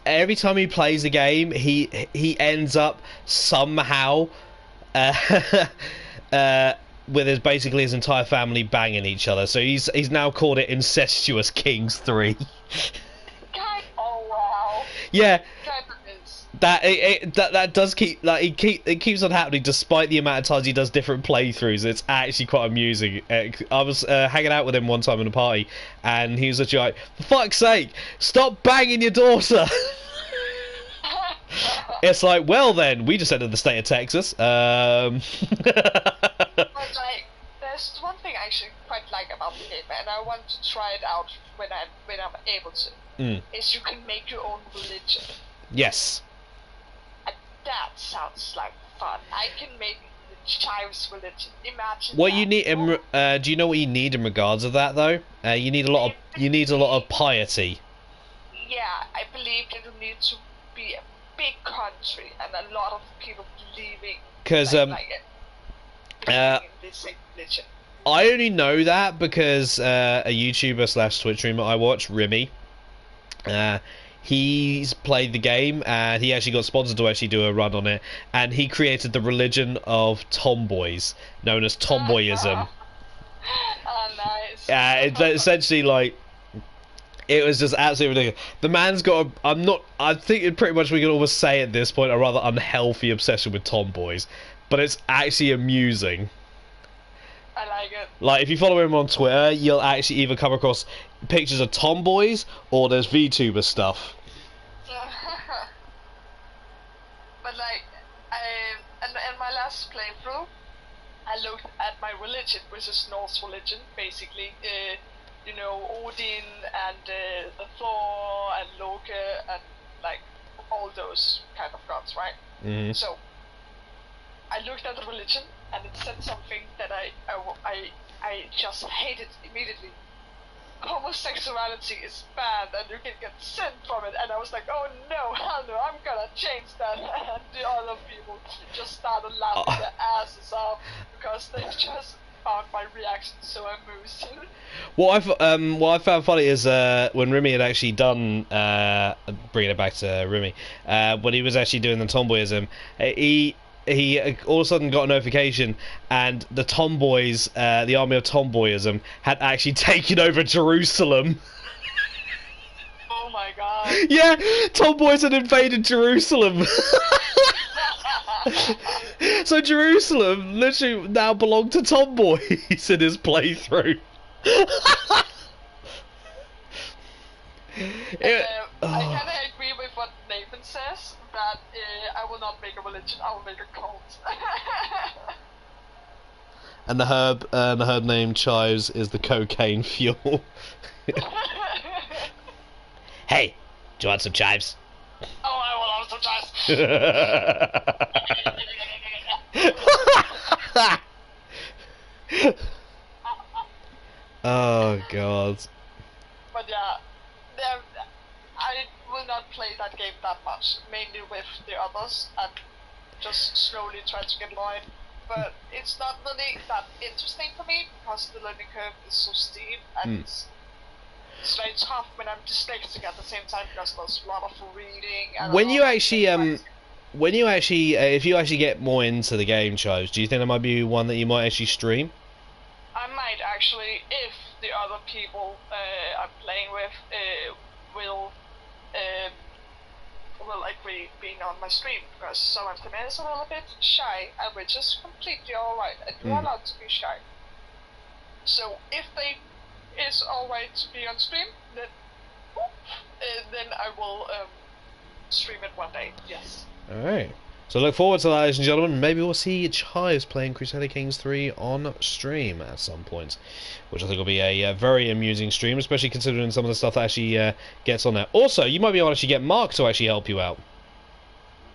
every time he plays the game, he ends up somehow with his entire family banging each other. So he's now called it Incestuous Kings 3. Oh wow. Yeah. Kind of is. That does keep it keeps on happening despite the amount of times he does different playthroughs. It's actually quite amusing. I was hanging out with him one time in a party, and he was literally like, "For fuck's sake, stop banging your daughter!" It's like, well then, we just entered the state of Texas. But like, there's one thing I actually quite like about the game, and I want to try it out when I'm able to. Is you can make your own religion. Yes. And that sounds like fun. I can make the Chives religion. Imagine. What that. you need, do you know what you need in regards of that though? You need a lot of piety. Yeah, I believe that you need to be a big country and a lot of people believing. Because in this same religion. I only know that because a YouTuber / Twitch streamer I watch, Remy, he's played the game and he actually got sponsored to actually do a run on it, and he created the religion of tomboys, known as tomboyism. Oh, nice. It's essentially like, it was just absolutely ridiculous. The man's got I think pretty much we can almost say at this point a rather unhealthy obsession with tomboys, but it's actually amusing. I like it. Like, if you follow him on Twitter, you'll actually either come across pictures of tomboys or there's VTuber stuff. But like, in my last playthrough, I looked at my religion, which is Norse religion, basically. You know, Odin and the Thor and Loki and like all those kind of gods, right? Mm-hmm. So I looked at the religion and it said something that I just hated immediately. Homosexuality is bad and you can get sin from it, and I was like, oh no, hell no, I'm gonna change that. And the other people just started laughing their asses off because they just found my reaction so amusing. What I found funny is when Remy had actually done bringing it back to Remy, when he was actually doing the tomboyism, he all of a sudden got a notification, and the tomboys, the army of tomboyism, had actually taken over Jerusalem. Oh my god. Yeah, tomboys had invaded Jerusalem. So Jerusalem literally now belonged to tomboys in his playthrough. I kind of agree with what Nathan says, that I will not make a religion, I will make a cult. And the herb named Chives is the cocaine fuel. Hey, do you want some chives? Oh, I will have some chives. Oh god. But yeah, I will not play that game that much, mainly with the others, and just slowly try to get annoyed. But it's not really that interesting for me because the learning curve is so steep, and it's very tough when I'm dyslexic at the same time because there's a lot of reading. And when you actually if you actually get more into the game, Chives, do you think there might be one that you might actually stream? I might actually, if the other people I'm playing with will agree being on my stream, because some of them is a little bit shy, and which is completely alright, and you're allowed to be shy. So if they is alright to be on stream, then I will stream it one day. Yes. Alright. So look forward to that, ladies and gentlemen. Maybe we'll see Chives playing Crusader Kings 3 on stream at some point, which I think will be a very amusing stream, especially considering some of the stuff that actually gets on there. Also, you might be able to actually get Mark to actually help you out.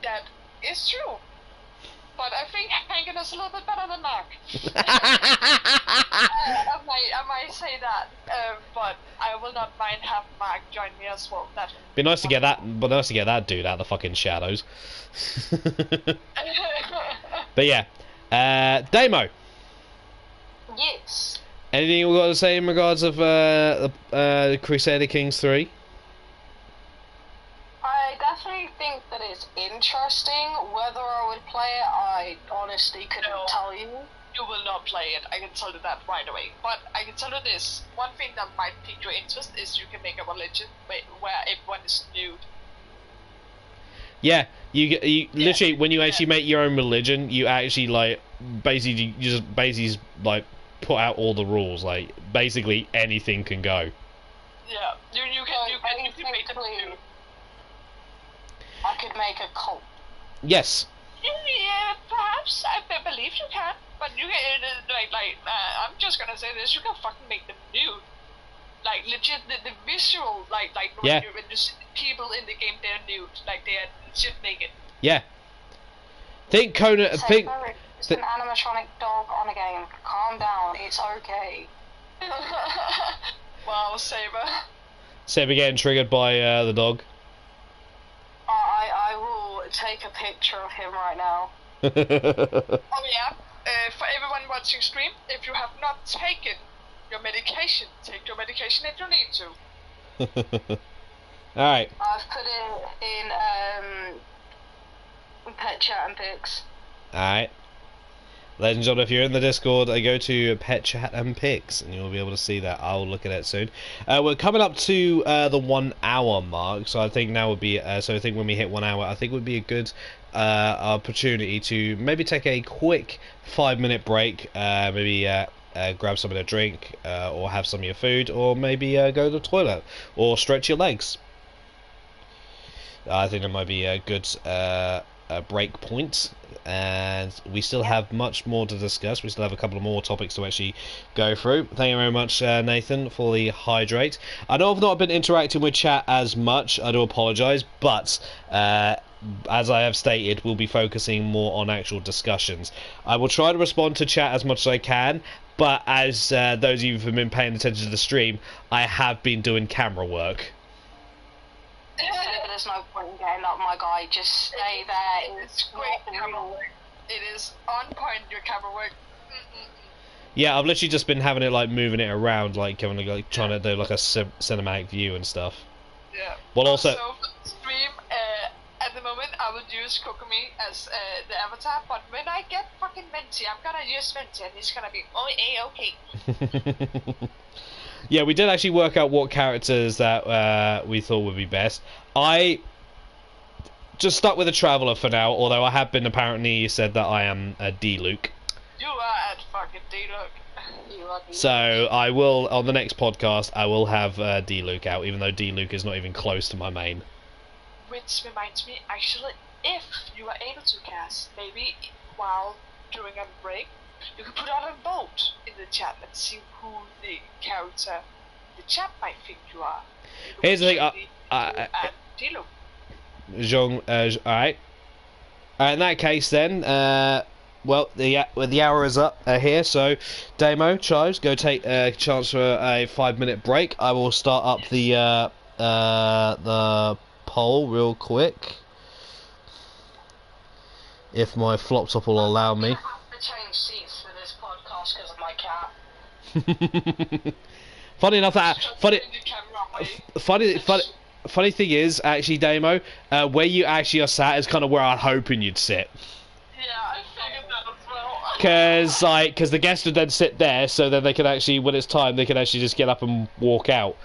That is true. But but I think Hankin is a little bit better than Mark. I might say that, but I will not mind having Mark join me as well. That Be nice to get that, but nice to get that dude out of the fucking shadows. But yeah, Damo. Yes. Anything you got to say in regards of Crusader Kings 3? I definitely think that it's interesting. Whether I would play it, I honestly couldn't tell you. You will not play it, I can tell you that right away. But I can tell you this, one thing that might pique your interest is you can make a religion where everyone is nude. Yeah, you literally, when you actually make your own religion, you actually, like, basically, you just basically, like, put out all the rules. Like, basically anything can go. Yeah, you can make it nude. I could make a cult. Yes. Yeah, perhaps. I believe you can. But you can, I'm just gonna say this, you can fucking make them nude. Like, legit, the visual, like when you see people in the game, they're nude. Like, they are legit naked. Yeah. Think Conan, It's an animatronic dog on a game. Calm down, it's okay. Wow, Saber. Saber getting triggered by the dog. I will take a picture of him right now. Oh yeah, for everyone watching stream, if you have not taken your medication, take your medication if you need to. Alright. I've put it in pet chat and pics. Alright. Ladies and gentlemen, if you're in the Discord, go to Pet Chat and Pics, and you'll be able to see that. I'll look at it soon. We're coming up to the 1 hour mark, so I think now would be. So I think when we hit 1 hour, I think would be a good opportunity to maybe take a quick 5-minute break. Maybe grab something to drink, or have some of your food, or maybe go to the toilet, or stretch your legs. I think that might be a good break point. And we still have much more to discuss. We still have a couple of more topics to actually go through. Thank you very much, Nathan, for the hydrate. I know I've not been interacting with chat as much. I do apologise, but as I have stated, we'll be focusing more on actual discussions. I will try to respond to chat as much as I can, but as those of you who have been paying attention to the stream, I have been doing camera work. There's no point in getting up, my guy. Just stay there. It's great camera work. It is on point, your camera work. Yeah, I've literally just been having it, like, moving it around, like, trying to do, like, a cinematic view and stuff. Yeah. Well, also stream, at the moment, I will use Kokomi as the avatar, but when I get fucking Venti, I'm gonna use Venti, and it's gonna be A-okay. Yeah, we did actually work out what characters that we thought would be best. I just stuck with the Traveller for now, although I have been apparently said that I am a D-Luke. You are at fucking D-Luke. So I will, on the next podcast, I will have D-Luke out, even though D-Luke is not even close to my main. Which reminds me, actually, if you are able to cast, maybe while during a break, you can put out a vote in the chat and see who the character the chat might think you are. Here's the thing, alright. In that case then, well, the hour is up here, so Damo, Chives, go take a chance for a 5-minute break. I will start up the poll real quick, if my Floptop will allow me. I have to change seats for this podcast because of my cat. Funny enough, funny thing is, actually, Damo, where you actually are sat is kind of where I'm hoping you'd sit. Yeah, I figured that as well. Because the guests would then sit there, so then they can actually, when it's time, they can actually just get up and walk out.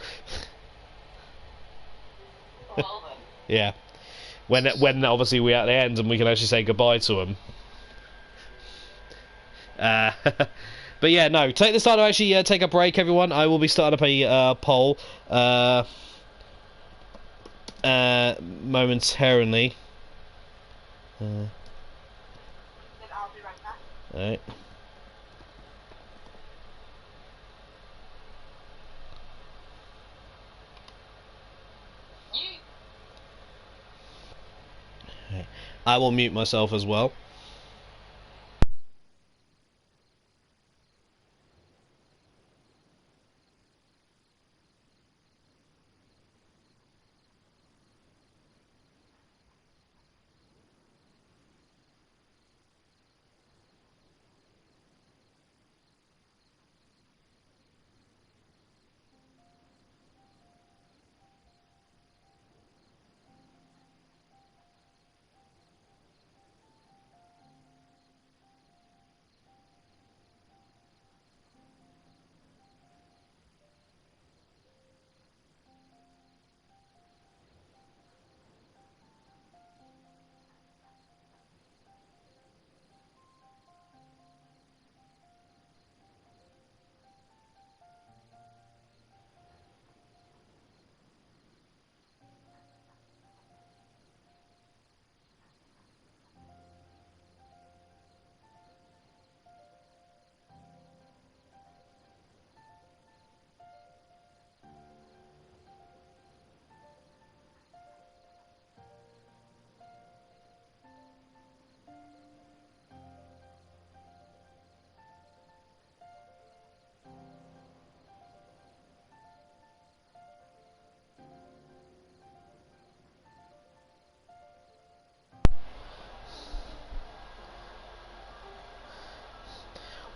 Well then. Yeah. When obviously we're at the end and we can actually say goodbye to them. But yeah, no. Take this time to actually take a break, everyone. I will be starting up a poll momentarily. Then I'll be right back. Alright. I will mute myself as well.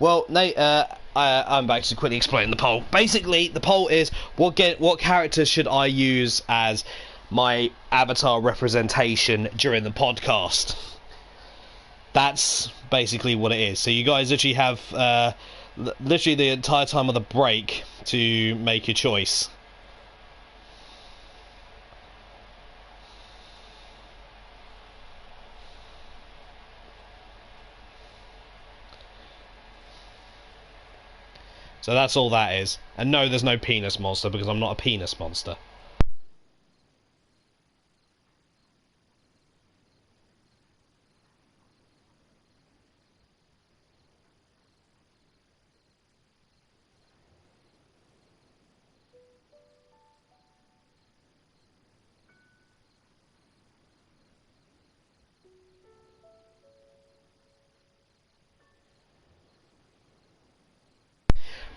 Well, Nate, I'm back to quickly explain the poll. Basically, the poll is what character should I use as my avatar representation during the podcast. That's basically what it is. So you guys literally have literally the entire time of the break to make your choice. So that's all that is. And no, there's no penis monster because I'm not a penis monster.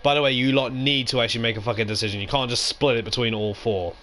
By the way, you lot need to actually make a fucking decision. You can't just split it between all four.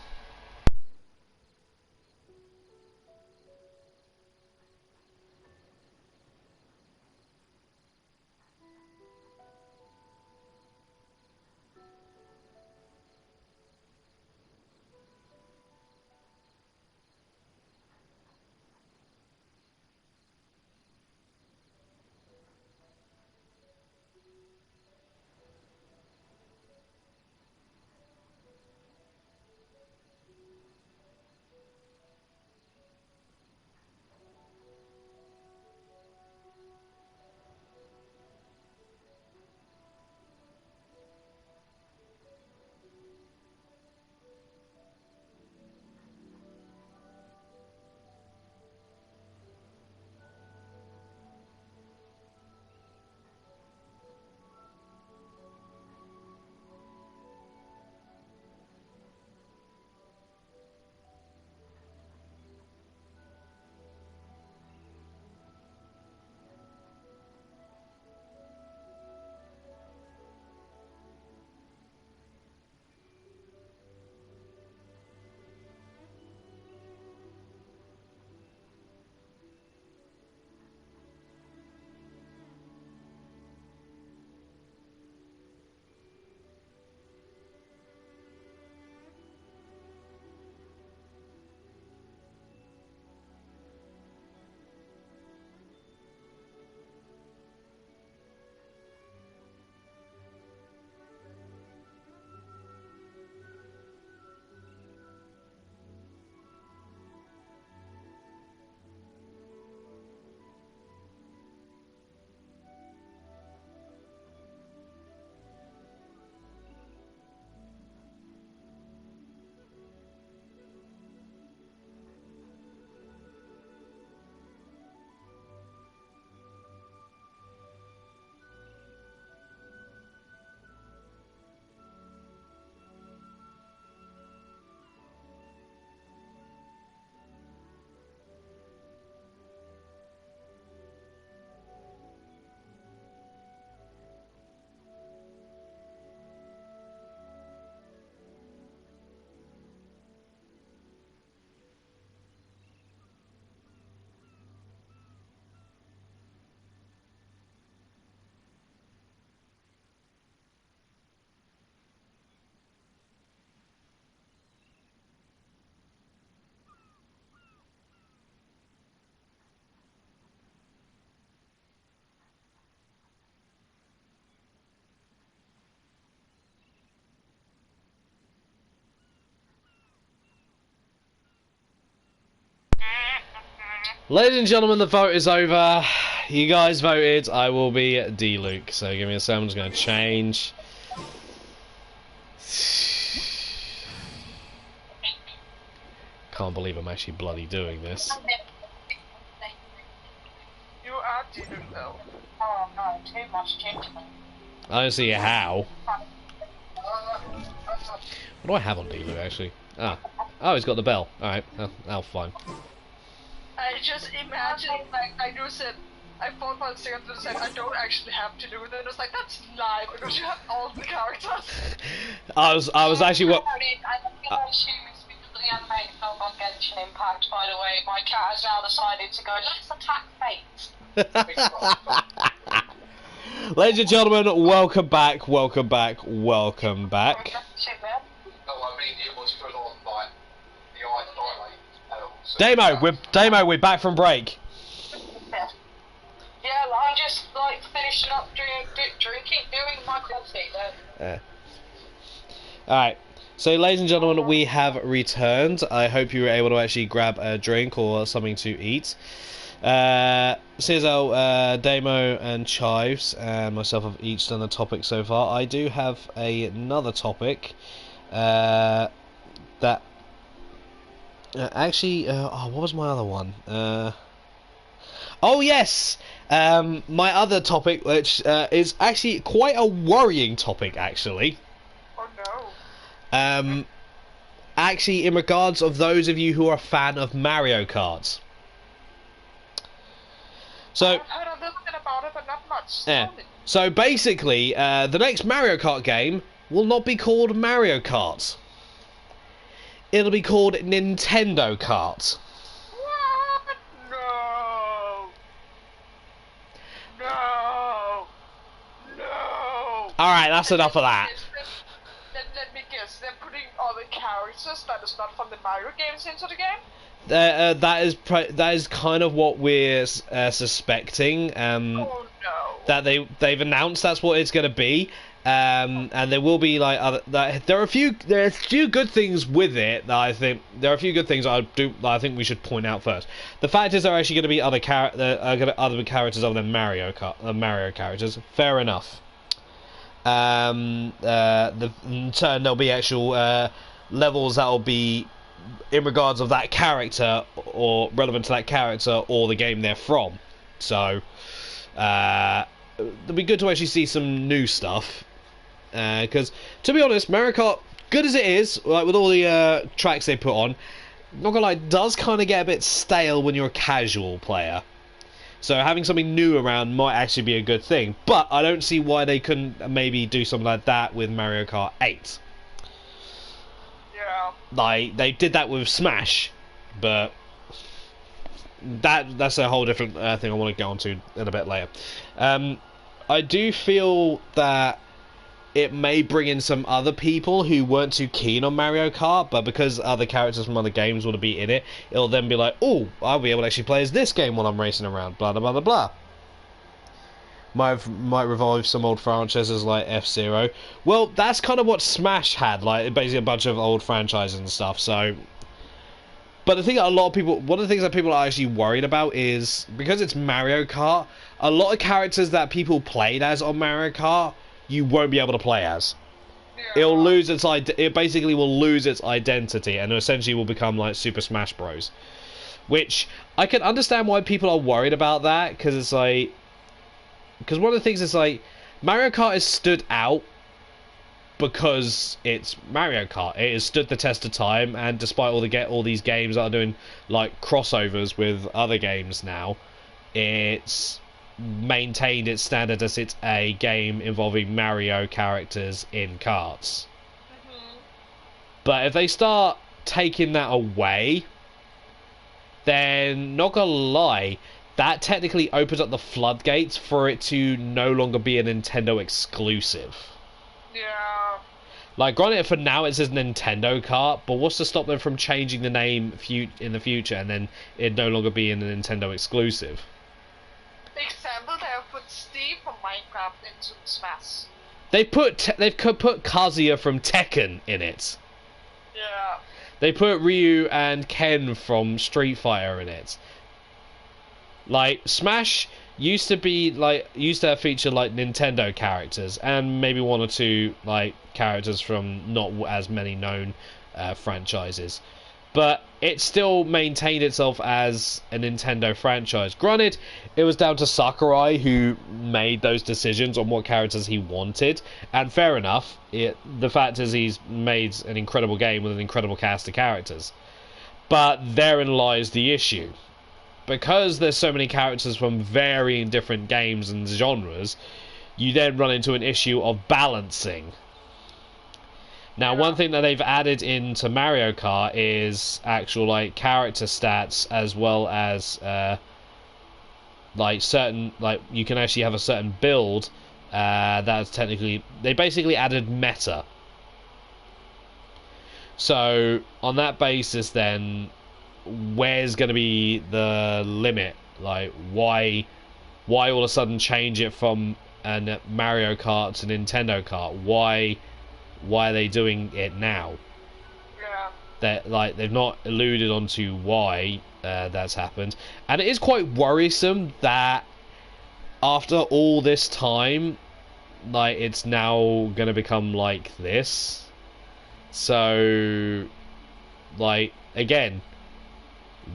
Ladies and gentlemen, the vote is over. You guys voted. I will be D-Luke. So give me a second. I'm just going to change. Can't believe I'm actually bloody doing this. You are D-Luke though. Oh no, too much ginger. I don't see how. What do I have on D-Luke actually? Ah. Oh, he's got the bell. Alright. Oh, fine. I just imagine, like, I know said, I thought for a second and said, I don't actually have to do it, and it was like, that's lie, because you have all the characters. I was actually what. I assume it's because of the animated film on Genshin Impact, by the way. My cat has now decided to go, let's attack fate. Ladies and gentlemen, welcome back, welcome back, welcome back. Shit, man. No, I mean it was full on like the eye dilate. Damo, we're back from break. Yeah, I'm just like finishing up doing my coffee then. Alright, so ladies and gentlemen, we have returned. I hope you were able to actually grab a drink or something to eat. CSL, Damo and Chives and myself have each done a topic so far. I do have another topic that actually, what was my other one? Oh yes, my other topic, which is actually quite a worrying topic, actually. Oh no. Actually, in regards of those of you who are a fan of Mario Kart. So, I've heard a little bit about it, but not much. yeah. Tell me. So basically, the next Mario Kart game will not be called Mario Kart. It'll be called Nintendo Kart. What? No. No. No. Alright, that's enough of that. Let me guess. They're putting other characters that is not from the Mario games into the game? That is kind of what we're suspecting. Oh no. That they've announced that's what it's going to be. And there will be like other. There are a few good things with it that I think there are a few good things that I think we should point out first. The fact is there are actually going to be other characters other than Mario characters. Fair enough. In turn there'll be actual levels that will be in regards of that character or relevant to that character or the game they're from. So it'll be good to actually see some new stuff. Because to be honest, Mario Kart, good as it is, like with all the tracks they put on, not gonna lie, it does kind of get a bit stale when you're a casual player. So having something new around might actually be a good thing. But I don't see why they couldn't maybe do something like that with Mario Kart 8. Yeah. Like they did that with Smash, but that's a whole different thing I want to get onto in a bit later. I do feel that it may bring in some other people who weren't too keen on Mario Kart, but because other characters from other games will be in it, it'll then be like, oh, I'll be able to actually play as this game while I'm racing around, blah, blah, blah, blah, blah. Might revive some old franchises like F-Zero. Well, that's kind of what Smash had, like, basically a bunch of old franchises and stuff, so... But the thing that one of the things that people are actually worried about is, because it's Mario Kart, a lot of characters that people played as on Mario Kart, you won't be able to play as. Yeah. It basically will lose its identity and essentially will become like Super Smash Bros. Which I can understand why people are worried about that, because it's like, because one of the things is like Mario Kart has stood out because it's Mario Kart. It has stood the test of time, and despite all these games that are doing like crossovers with other games now, it's maintained its standard as it's a game involving Mario characters in karts. But if they start taking that away, then not gonna lie, that technically opens up the floodgates for it to no longer be a Nintendo exclusive. Yeah. Like, granted, for now it says Nintendo Kart, but what's to stop them from changing the name in the future and then it no longer being a Nintendo exclusive? Example, they have put Steve from Minecraft into Smash. They've put Kazuya from Tekken in it. Yeah. They put Ryu and Ken from Street Fighter in it. Like, Smash used to feature like Nintendo characters and maybe one or two like characters from not as many known franchises. But it still maintained itself as a Nintendo franchise. Granted, it was down to Sakurai who made those decisions on what characters he wanted, and fair enough. The fact is he's made an incredible game with an incredible cast of characters. But therein lies the issue. Because there's so many characters from varying different games and genres, you then run into an issue of balancing. Now, one thing that they've added into Mario Kart is actual like character stats, as well as like certain, like you can actually have a certain build That's technically... They basically added meta. So, on that basis then, where's going to be the limit? Like, why all of a sudden change it from a Mario Kart to Nintendo Kart? Why are they doing it now? Yeah. That, like, they've not alluded onto why that's happened, and it is quite worrisome that after all this time, like, it's now gonna become like this. So, like, again,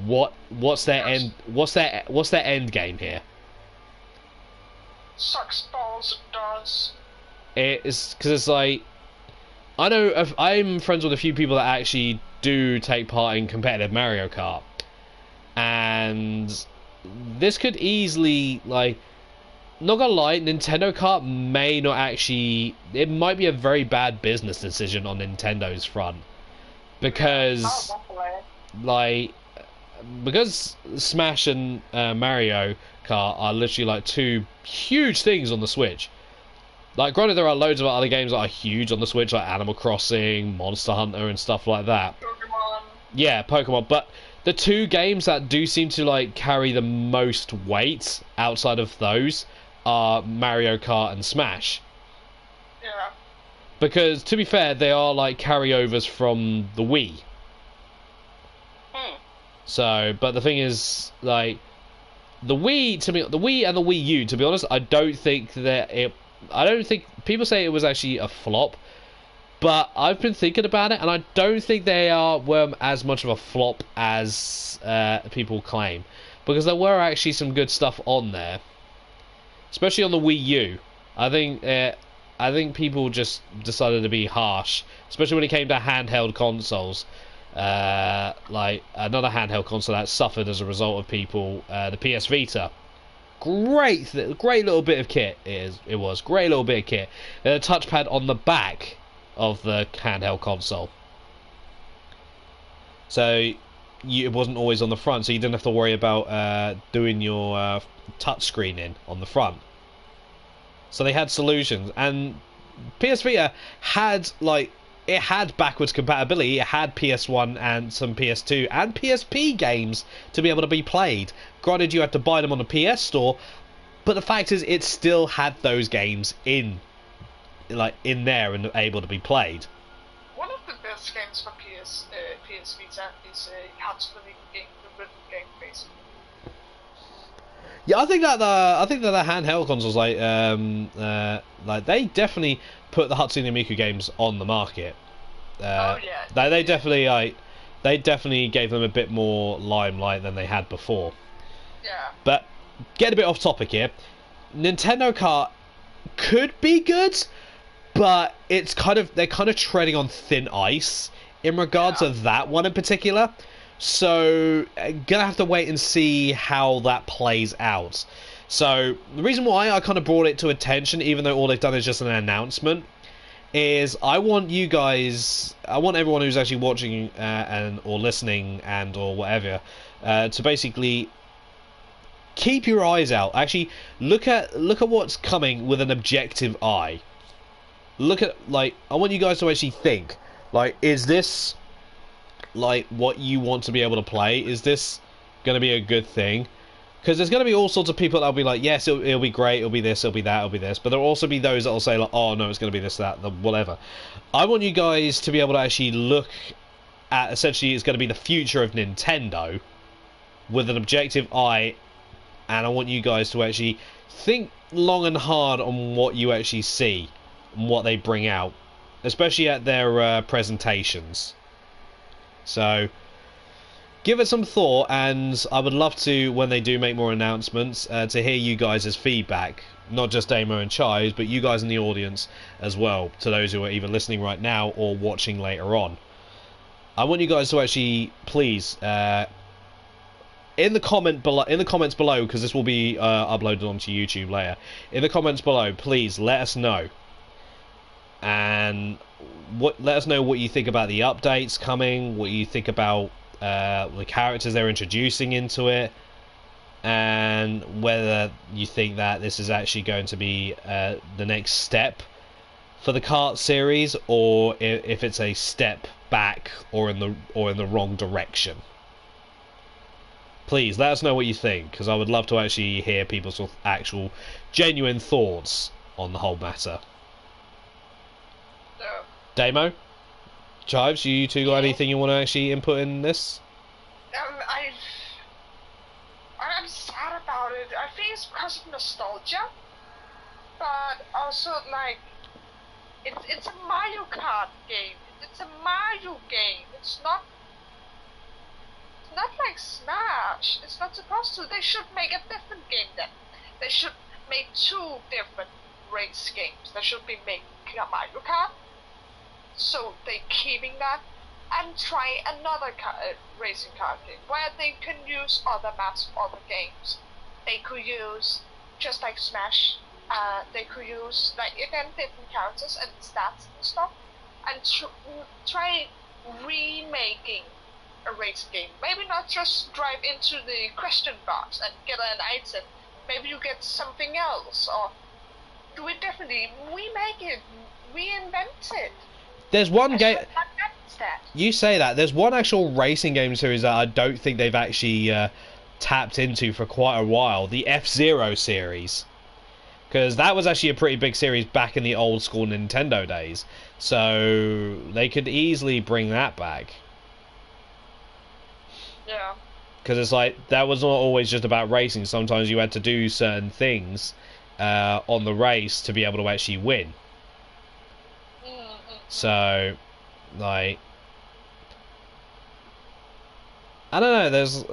what's their end? What's their end game here? Sucks balls, it does. It's because it's like, I know I'm friends with a few people that actually do take part in competitive Mario Kart, and this could easily, like, not gonna lie, Nintendo Kart may not actually... It might be a very bad business decision on Nintendo's front. Because, like... Because Smash and Mario Kart are literally, like, two huge things on the Switch. Like, granted, there are loads of other games that are huge on the Switch, like Animal Crossing, Monster Hunter, and stuff like that. Pokemon. Yeah, Pokemon, but... The two games that do seem to, like, carry the most weight outside of those are Mario Kart and Smash. Yeah. Because, to be fair, they are, like, carryovers from the Wii. So, but the thing is, like, the Wii and the Wii U, to be honest, I don't think people say it was actually a flop, but I've been thinking about it, and I don't think they were as much of a flop as people claim, because there were actually some good stuff on there, especially on the Wii U. I think people just decided to be harsh, especially when it came to handheld consoles. Like another handheld console that suffered as a result of people, the PS Vita. Great little bit of kit. It was great little bit of kit. A touchpad on the back of the handheld console, so it wasn't always on the front, so you didn't have to worry about doing your touch screen in on the front. So they had solutions, and PS Vita had, like, it had backwards compatibility. It had PS1 and some PS2 and PSP games to be able to be played. Granted, you had to buy them on the PS Store, but the fact is, it still had those games in there and able to be played. One of the best games for PS Vita is Hatsune game, the rhythm game, basically. Yeah, I think that the handheld consoles, like they definitely put the Hatsune Miku games on the market. Oh yeah. They definitely gave them a bit more limelight than they had before. Yeah. But get a bit off topic here. Nintendo Kart could be good, but they're kind of treading on thin ice in regards to that one in particular. So, gonna have to wait and see how that plays out. So, the reason why I kind of brought it to attention, even though all they've done is just an announcement, is I want everyone who's actually watching or listening or whatever, to basically keep your eyes out. Actually, look at what's coming with an objective eye. I want you guys to actually think, like, is this, like, what you want to be able to play? Is this going to be a good thing? Because there's going to be all sorts of people that'll be like, yes, it'll be great, it'll be this, it'll be that, it'll be this. But there'll also be those that'll say, like, oh no, it's going to be this, that, whatever. I want you guys to be able to actually look at, essentially, it's going to be the future of Nintendo with an objective eye, and I want you guys to actually think long and hard on what you actually see and what they bring out, especially at their presentations. So, give it some thought, and I would love to, when they do make more announcements, to hear you guys' feedback. Not just Damo and Chives, but you guys in the audience as well, to those who are either listening right now or watching later on. I want you guys to actually, please, in the comments below, because this will be uploaded onto YouTube later, in the comments below, please let us know. And let us know what you think about the updates coming, what you think about the characters they're introducing into it, and whether you think that this is actually going to be the next step for the kart series, or if it's a step back or in the wrong direction. Please let us know what you think, because I would love to actually hear people's actual genuine thoughts on the whole matter. Yeah. Damo, Chives, you two got anything you want to actually input in this? I'm sad about it. I think it's because of nostalgia, but also like it's a Mario Kart game. It's a Mario game. It's not like Smash. It's not supposed to. They should make a different game then. They should make 2 different race games. They should be making a Mario Kart. So they keeping that and try another racing kart game where they can use other maps, other games. They could use, just like Smash, they could use like again different characters and stats and stuff, and try remaking a race game. Maybe not just drive into the question box and get an item. Maybe you get something else, or do it differently. Remake it, reinvent it. There's one game. You say that. There's one actual racing game series that I don't think they've actually tapped into for quite a while. The F-Zero series. Because that was actually a pretty big series back in the old school Nintendo days. So they could easily bring that back. Yeah. Because it's like, that was not always just about racing. Sometimes you had to do certain things on the race to be able to actually win. So, like, I don't know. There's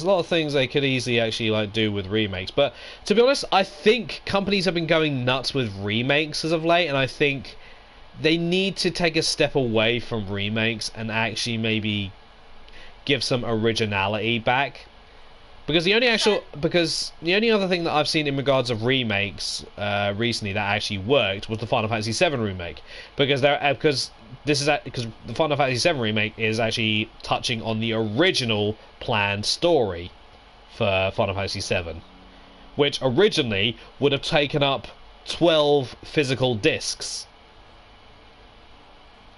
a lot of things they could easily actually like do with remakes. But to be honest, I think companies have been going nuts with remakes as of late, and I think they need to take a step away from remakes and actually maybe give some originality back. Because the only other thing that I've seen in regards of remakes recently that actually worked was the Final Fantasy VII remake, because the Final Fantasy VII remake is actually touching on the original planned story for Final Fantasy VII, which originally would have taken up 12 physical discs.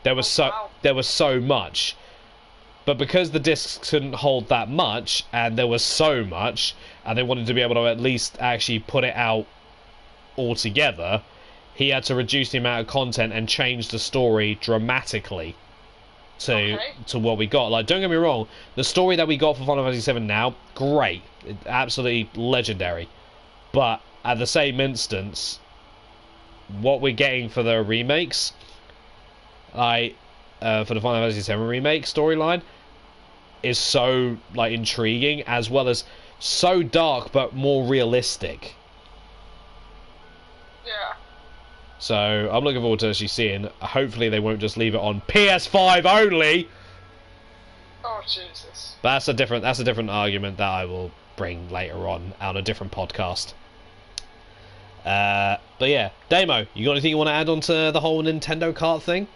There was so much. But because the discs couldn't hold that much, and there was so much, and they wanted to be able to at least actually put it out all together, he had to reduce the amount of content and change the story dramatically to what we got. Like, don't get me wrong, the story that we got for Final Fantasy VII now, great, absolutely legendary. But at the same instance, what we're getting for the remakes, for the Final Fantasy VII remake storyline, is so like intriguing, as well as so dark but more realistic. Yeah. So I'm looking forward to actually seeing. Hopefully they won't just leave it on PS5 only. Oh Jesus. But that's a different argument that I will bring later on a different podcast. But yeah, Damo, you got anything you want to add on to the whole Nintendo Kart thing?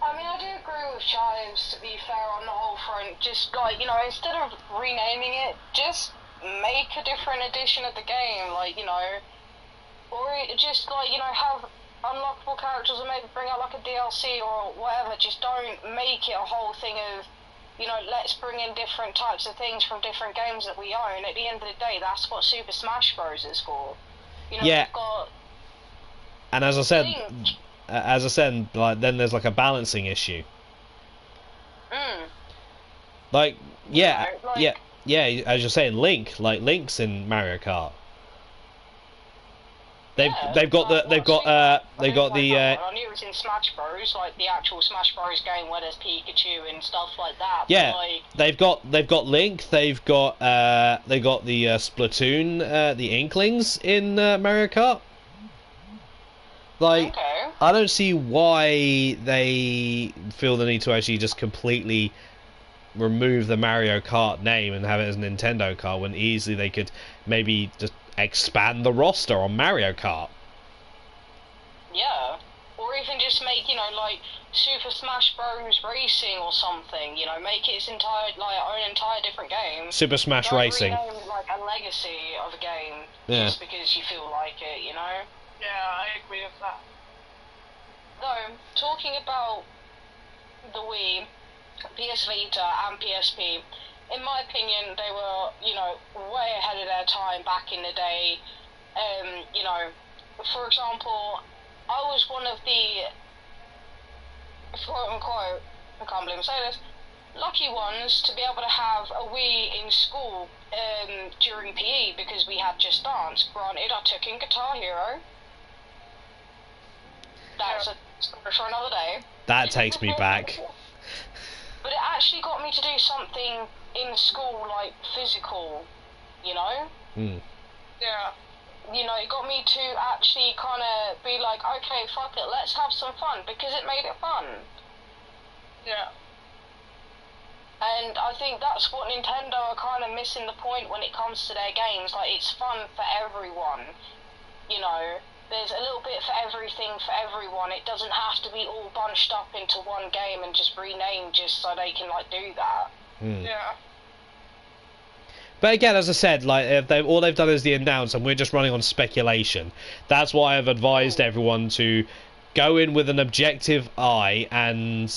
I mean, I do agree with Chives, to be fair, on the whole front. Just, like, you know, instead of renaming it, just make a different edition of the game, like, you know, or just, like, you know, have unlockable characters and maybe bring out, like, a DLC or whatever. Just don't make it a whole thing of, you know, let's bring in different types of things from different games that we own. At the end of the day, that's what Super Smash Bros. Is for. You know, yeah. we've got... And as I said, like, then there's like a balancing issue. Like, yeah, you know, like, yeah. As you're saying, Link's in Mario Kart. They've got the I knew it was in Smash Bros, like the actual Smash Bros game where there's Pikachu and stuff like that. Yeah, but they've got Link. They've got the Splatoon, the Inklings in Mario Kart. Like, okay. I don't see why they feel the need to actually just completely remove the Mario Kart name and have it as Nintendo Kart, when easily they could maybe just expand the roster on Mario Kart. Yeah, or even just make, you know, like, Super Smash Bros. Racing or something. You know, make it its entire own entire different game. Super Smash Don't Racing. rename like a legacy of a game just because you feel like it. You know. Yeah, I agree with that. Though talking about the Wii, PS Vita, and PSP. In my opinion, they were, you know, way ahead of their time back in the day. You know, for example, I was one of the, quote unquote, I can't believe I'm saying this, lucky ones to be able to have a Wii in school during PE because we had Just Dance. Granted, I took in Guitar Hero. That's a story for another day. That takes me back. But it actually got me to do something in school, like physical, you know? Yeah. You know, it got me to actually kind of be like, okay, fuck it, let's have some fun, because it made it fun. Yeah. And I think that's what Nintendo are kind of missing the point when it comes to their games. Like, it's fun for everyone, you know? There's a little bit for everything for everyone. It doesn't have to be all bunched up into one game and just renamed just so they can, like, do that. Yeah. But again, as I said, like if all they've done is the announce, and we're just running on speculation. That's why I've advised everyone to go in with an objective eye and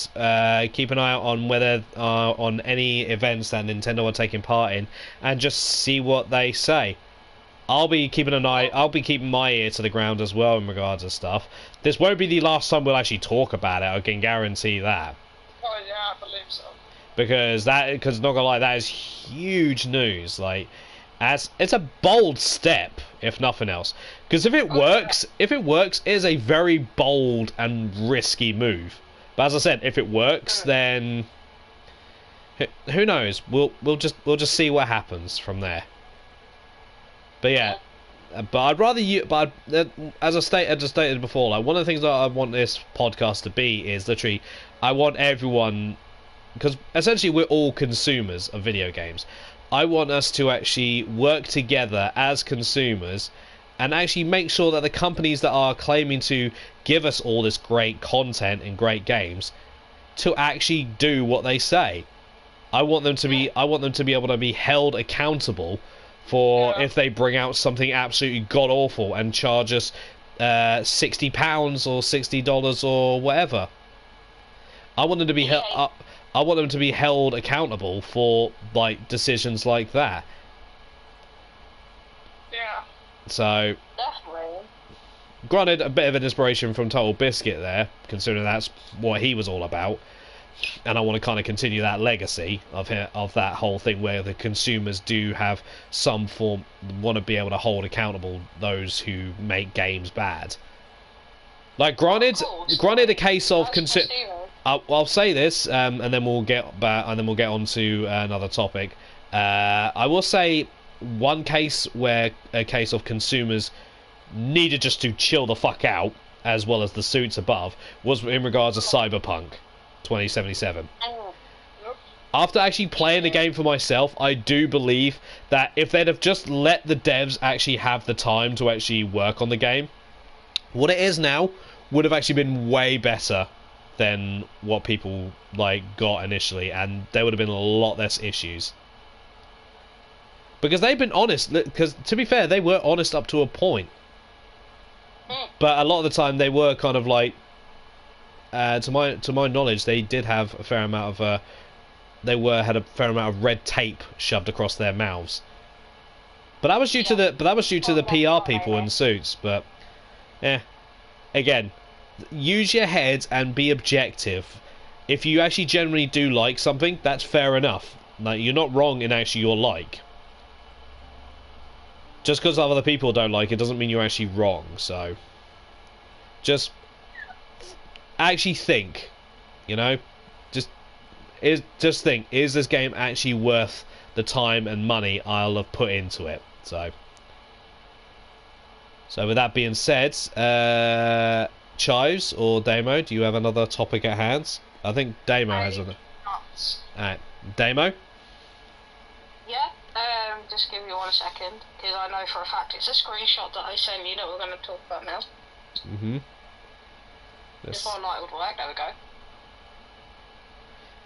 keep an eye out on whether on any events that Nintendo are taking part in, and just see what they say. I'll be keeping my ear to the ground as well in regards to stuff. This won't be the last time we'll actually talk about it. I can guarantee that. Oh yeah, I believe so. Because not gonna lie, that is huge news. Like, it's a bold step, if nothing else. Because if it works, it is a very bold and risky move. But as I said, if it works, then who knows? We'll just see what happens from there. But yeah, but I'd rather you. But as I stated before, like one of the things that I want this podcast to be is literally, I want everyone. Because essentially we're all consumers of video games. I want us to actually work together as consumers and actually make sure that the companies that are claiming to give us all this great content and great games to actually do what they say. I want them to be able to be held accountable for if they bring out something absolutely god awful and charge us £60 or $60 or whatever. I want them to be I want them to be held accountable for like decisions like that. Yeah. So, Definitely. granted, a bit of an inspiration from Total Biscuit there, considering that's what he was all about, and I want to kind of continue that legacy of that whole thing where the consumers do have some form, want to be able to hold accountable those who make games bad. Like, granted, a case of I'll say this, and then we'll get back, and then we'll get on to another topic. I will say one case where a case of consumers needed just to chill the fuck out, as well as the suits above, was in regards to Cyberpunk 2077. After actually playing the game for myself, I do believe that if they'd have just let the devs actually have the time to actually work on the game, what it is now would have actually been way better than what people like got initially, and there would have been a lot less issues. Because they've been honest, because to be fair, they were honest up to a point. But a lot of the time they were kind of like, to my knowledge, they did have a fair amount of had a fair amount of red tape shoved across their mouths. But that was due to the PR people in suits. But yeah, again, use your head and be objective. If you actually generally do like something, that's fair enough. Like, you're not wrong in actually your like. Just because other people don't like it doesn't mean you're actually wrong. So just actually think, you know, just think, is this game actually worth the time and money I'll have put into it? So with that being said, Chives or Damo, do you have another topic at hand? I think Damo has another. Alright, Damo? Yeah, just give me 1 second, because I know for a fact it's a screenshot that I sent you that we're going to talk about now. Mm-hmm. If our light would work, there we go.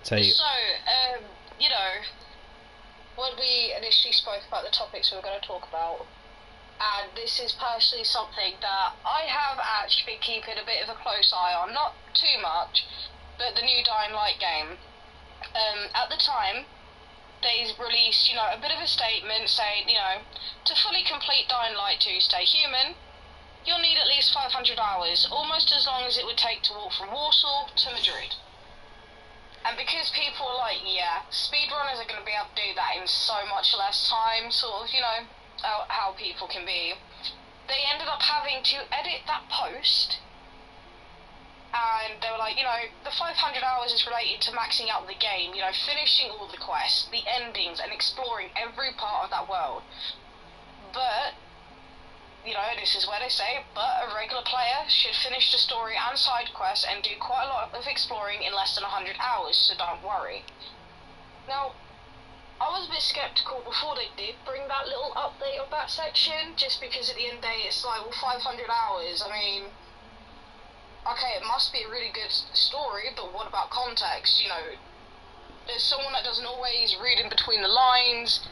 Tell you. So, you know, when we initially spoke about the topics we were going to talk about, and this is personally something that I have actually been keeping a bit of a close eye on, not too much, but the new Dying Light game. At the time, they released, a bit of a statement saying, to fully complete Dying Light 2 Stay Human, you'll need at least 500 hours, almost as long as it would take to walk from Warsaw to Madrid. And because people are like, yeah, speedrunners are going to be able to do that in so much less time, sort of, how people can be, they ended up having to edit that post, and they were like, the 500 hours is related to maxing out the game, finishing all the quests, the endings, and exploring every part of that world. But, this is where they say, but a regular player should finish the story and side quests and do quite a lot of exploring in less than 100 hours, so don't worry. Now, I was a bit skeptical before they did bring that little update of that section, just because at the end of the day it's like, well, 500 hours, I mean, okay, it must be a really good story, but what about context? There's someone that doesn't always read in between the lines,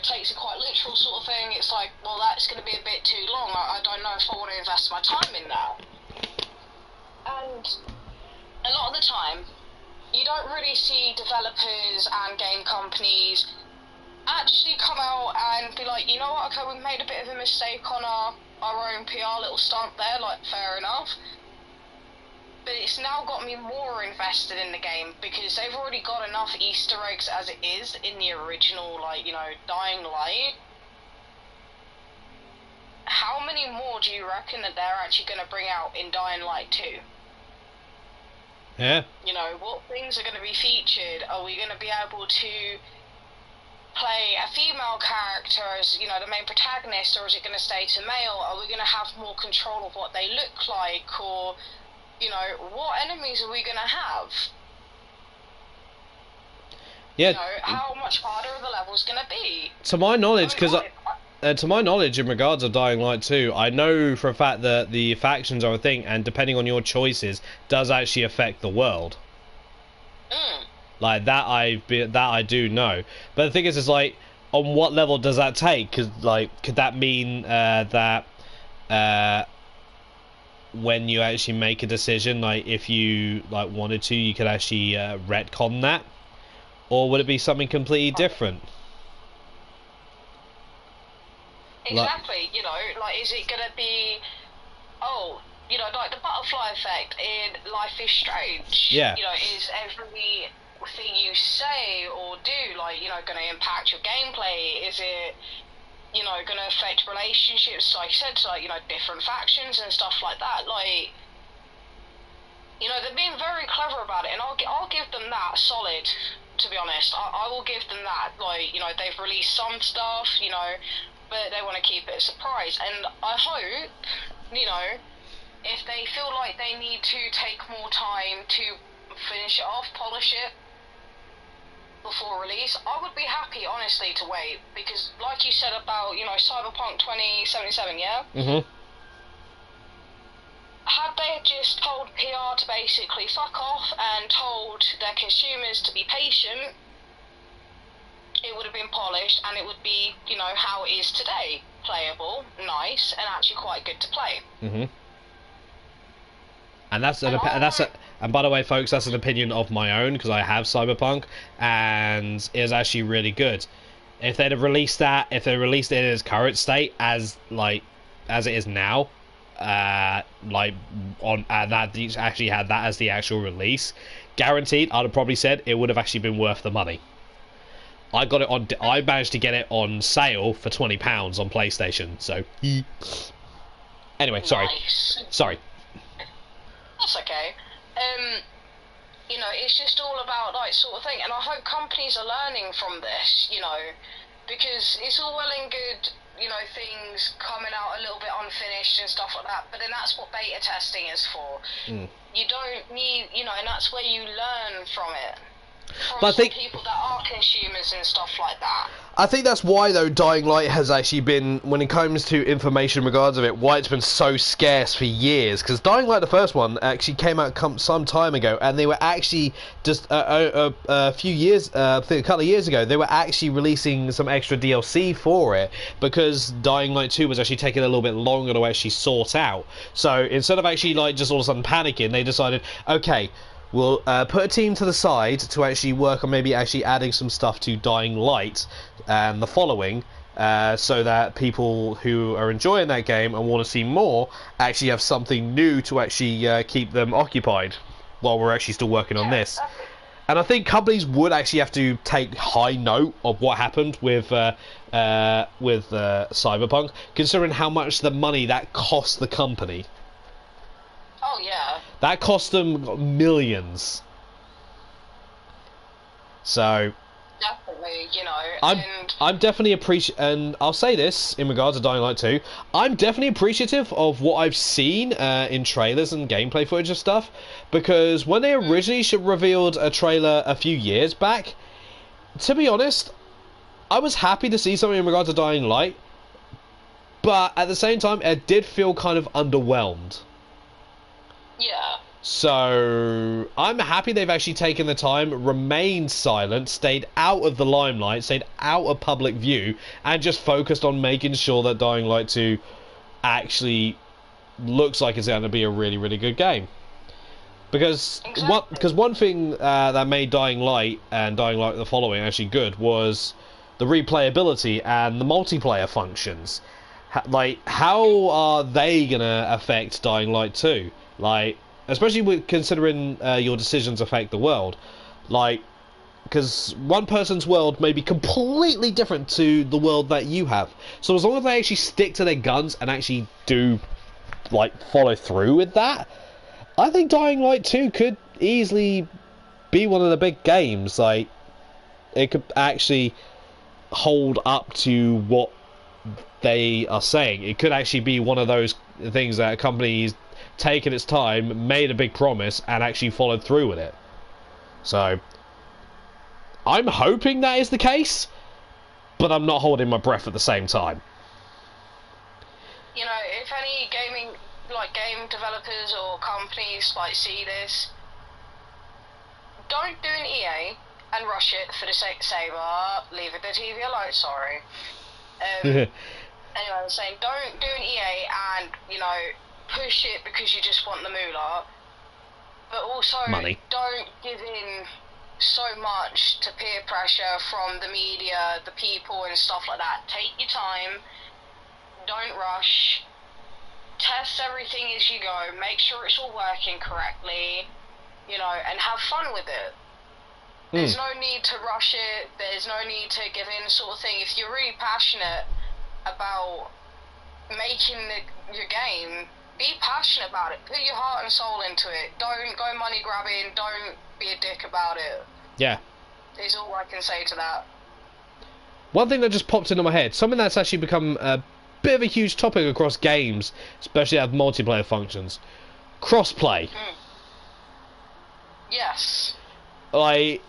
takes a quite literal sort of thing. It's like, well, that's going to be a bit too long. I don't know if I want to invest my time in that. And a lot of the time, you don't really see developers and game companies actually come out and be like, you know what, okay, we've made a bit of a mistake on our own PR little stunt there, like, fair enough. But it's now got me more invested in the game, because they've already got enough Easter eggs as it is in the original, Dying Light. How many more do you reckon that they're actually going to bring out in Dying Light 2? Yeah. What things are going to be featured? Are we going to be able to play a female character as, the main protagonist, or is it going to stay to male? Are we going to have more control of what they look like, or... what enemies are we going to have? Yeah. How much harder are the levels going to be? To my knowledge, to my knowledge, in regards of Dying Light 2, I know for a fact that the factions are a thing, and depending on your choices, does actually affect the world. Like that, I do know. But the thing is like, on what level does that take? Because could that mean that when you actually make a decision, if you wanted to, you could actually retcon that, or would it be something completely different? Exactly. Is it gonna be, like the butterfly effect in Life is Strange? Yeah. Is everything you say or do gonna impact your gameplay? Is it going to affect relationships, like I said, to, different factions and stuff like that. They're being very clever about it, and I'll give them that solid, to be honest. I will give them that. They've released some stuff, but they want to keep it a surprise. And I hope, if they feel like they need to take more time to finish it off, polish it, before release, I would be happy, honestly, to wait, because like you said about, Cyberpunk 2077, yeah? Mm-hmm. Had they just told PR to basically fuck off and told their consumers to be patient, it would have been polished, and it would be, how it is today. Playable, nice, and actually quite good to play. Mm-hmm. And by the way, folks, that's an opinion of my own, because I have Cyberpunk, and it was actually really good. If they'd have released that, if they released it in its current state, as it is now, that actually had that as the actual release, guaranteed, I'd have probably said it would have actually been worth the money. I managed to get it on sale for £20 on PlayStation. So, anyway, sorry. Nice. Sorry. That's okay. It's just all about sort of thing, and I hope companies are learning from this, because it's all well and good, things coming out a little bit unfinished and stuff like that, but then that's what beta testing is for. You don't need, and that's where you learn from it. From some people that are consumers and stuff like that. I think that's why, though, Dying Light has actually been, when it comes to information regards of it, why it's been so scarce for years. Because Dying Light, the first one, actually came out some time ago, and they were actually just a few years, I think a couple of years ago, they were actually releasing some extra DLC for it, because Dying Light 2 was actually taking a little bit longer to actually sort out. So instead of actually like just all of a sudden panicking, they decided, okay, we'll put a team to the side to actually work on maybe actually adding some stuff to Dying Light and the following, so that people who are enjoying that game and want to see more actually have something new to actually keep them occupied while we're actually still working on this. And I think companies would actually have to take high note of what happened with Cyberpunk, considering how much the money that cost the company. Oh yeah. That cost them millions. So Definitely, you know, I'm definitely and I'll say this in regards to Dying Light 2, I'm definitely appreciative of what I've seen in trailers and gameplay footage and stuff, because when they originally revealed a trailer a few years back, to be honest, I was happy to see something in regards to Dying Light, but at the same time, it did feel kind of underwhelmed. yeah. So I'm happy they've actually taken the time, remained silent, stayed out of the limelight, stayed out of public view, and just focused on making sure that Dying Light 2 actually looks like it's going to be a really, really good game. Because one thing that made Dying Light and Dying Light the following actually good was the replayability and the multiplayer functions. Like, how are they going to affect Dying Light 2? Like, especially with considering your decisions affect the world, like, because one person's world may be completely different to the world that you have. So as long as they actually stick to their guns and actually do, like, follow through with that, I think Dying Light 2 could easily be one of the big games. Like, it could actually hold up to what they are saying. It could actually be one of those things that companies taken its time, made a big promise, and actually followed through with it. So I'm hoping that is the case, but I'm not holding my breath at the same time. You know, if any game developers or companies like see this, don't do an EA and rush it for the sake of saber, leave the TV alone, sorry. Anyway, I'm saying don't do an EA and, you know, push it because you just want the moolah, but also money. Don't give in so much to peer pressure from the media, the people and stuff like that. Take your time, don't rush, test everything as you go, make sure it's all working correctly, you know, and have fun with it. There's no need to rush it, there's no need to give in sort of thing. If you're really passionate about making your game, be passionate about it. Put your heart and soul into it. Don't go money grabbing. Don't be a dick about it. Yeah. Is all I can say to that. One thing that just popped into my head, something that's actually become a bit of a huge topic across games, especially at multiplayer functions. Crossplay. Yes. Like,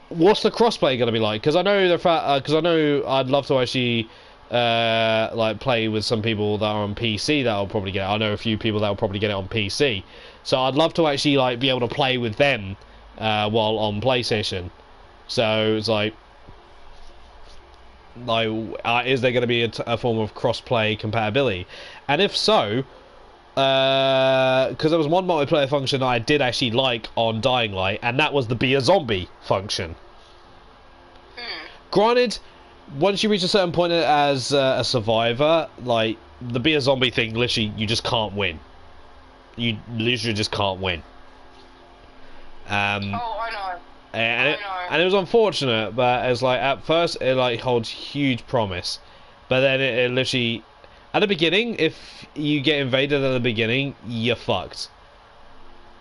what's the crossplay going to be like? Because I know I'd love to actually like play with some people that are on PC that'll probably get it. I know a few people that'll probably get it on PC, so I'd love to actually like be able to play with them while on PlayStation. So it's like is there going to be a form of cross-play compatibility? And if so, because there was one multiplayer function I did actually like on Dying Light, and that was the be a zombie function. Granted, once you reach a certain point as a survivor, like, the be a zombie thing, literally, you just can't win. You literally just can't win. Oh, I know. And it was unfortunate, but it's like, at first, it like holds huge promise. But then it literally, at the beginning, if you get invaded at the beginning, you're fucked.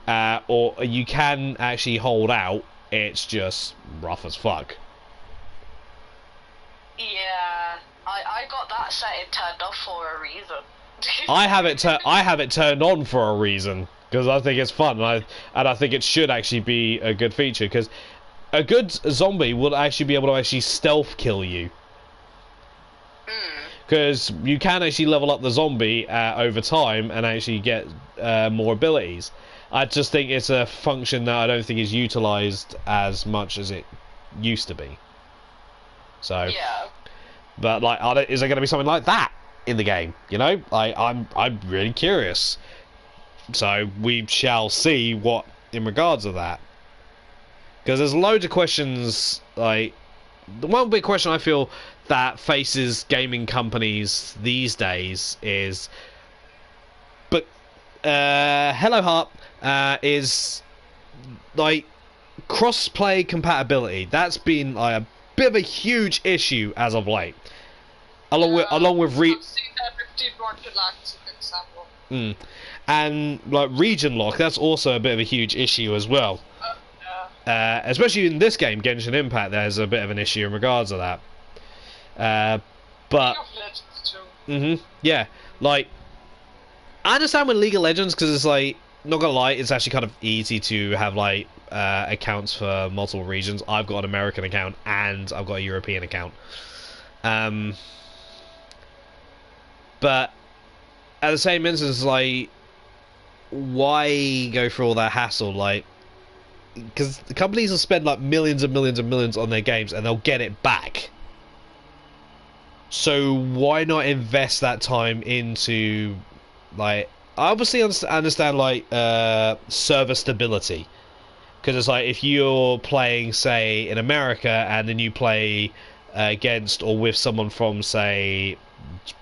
Or you can actually hold out, it's just rough as fuck. Yeah, I got that setting turned off for a reason. I have it turned on for a reason, because I think it's fun, and I think it should actually be a good feature, because a good zombie would actually be able to actually stealth kill you. Because you can actually level up the zombie over time and actually get more abilities. I just think it's a function that I don't think is utilised as much as it used to be. So, Yeah. but like, is there going to be something like that in the game? You know, I'm really curious. So we shall see what in regards to that. Because there's loads of questions. Like, the one big question I feel that faces gaming companies these days is, but Hello Heart is like cross-play compatibility. That's been like a bit of a huge issue as of late. Along with and like region lock, that's also a bit of a huge issue as well. Especially in this game, Genshin Impact, there's a bit of an issue in regards to that. But yeah, like I understand with League of Legends because it's like, not gonna lie, it's actually kind of easy to have like accounts for multiple regions. I've got an American account and I've got a European account. But at the same instance, like, why go through all that hassle? Like, because the companies will spend like millions and millions and millions on their games and they'll get it back. So why not invest that time into, like, I obviously understand like server stability, because it's like if you're playing, say, in America and then you play against or with someone from, say,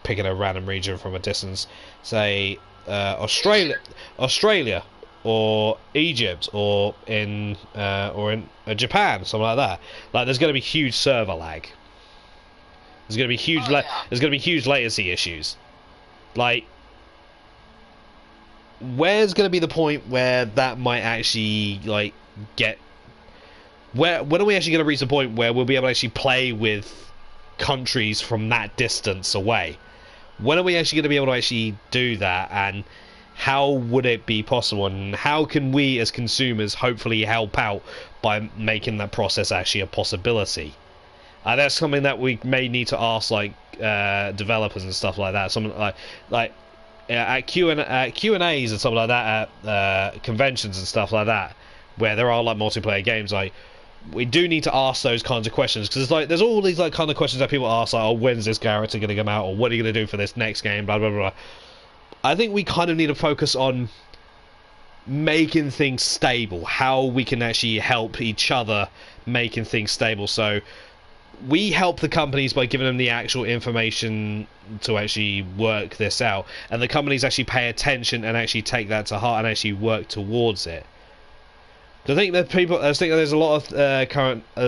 picking a random region from a distance, say Australia or Egypt or in Japan, something like that. Like, there's going to be huge server lag. There's going to be huge. There's going to be huge latency issues. Like, where's going to be the point where that might actually like get? When are we actually going to reach the point where we'll be able to actually play with countries from that distance away? When are we actually going to be able to actually do that, and how would it be possible, and how can we as consumers hopefully help out by making that process actually a possibility? That's something that we may need to ask, like, developers and stuff like that. Something like at Q and A's and stuff like that at conventions and stuff like that, where there are like multiplayer games. Like, we do need to ask those kinds of questions, because it's like there's all these like kind of questions that people ask, like, oh, when's this character going to come out, or what are you going to do for this next game, blah blah blah. I think we kind of need to focus on making things stable, how we can actually help each other making things stable. So we help the companies by giving them the actual information to actually work this out, and the companies actually pay attention and actually take that to heart and actually work towards it. I think that there's a lot of a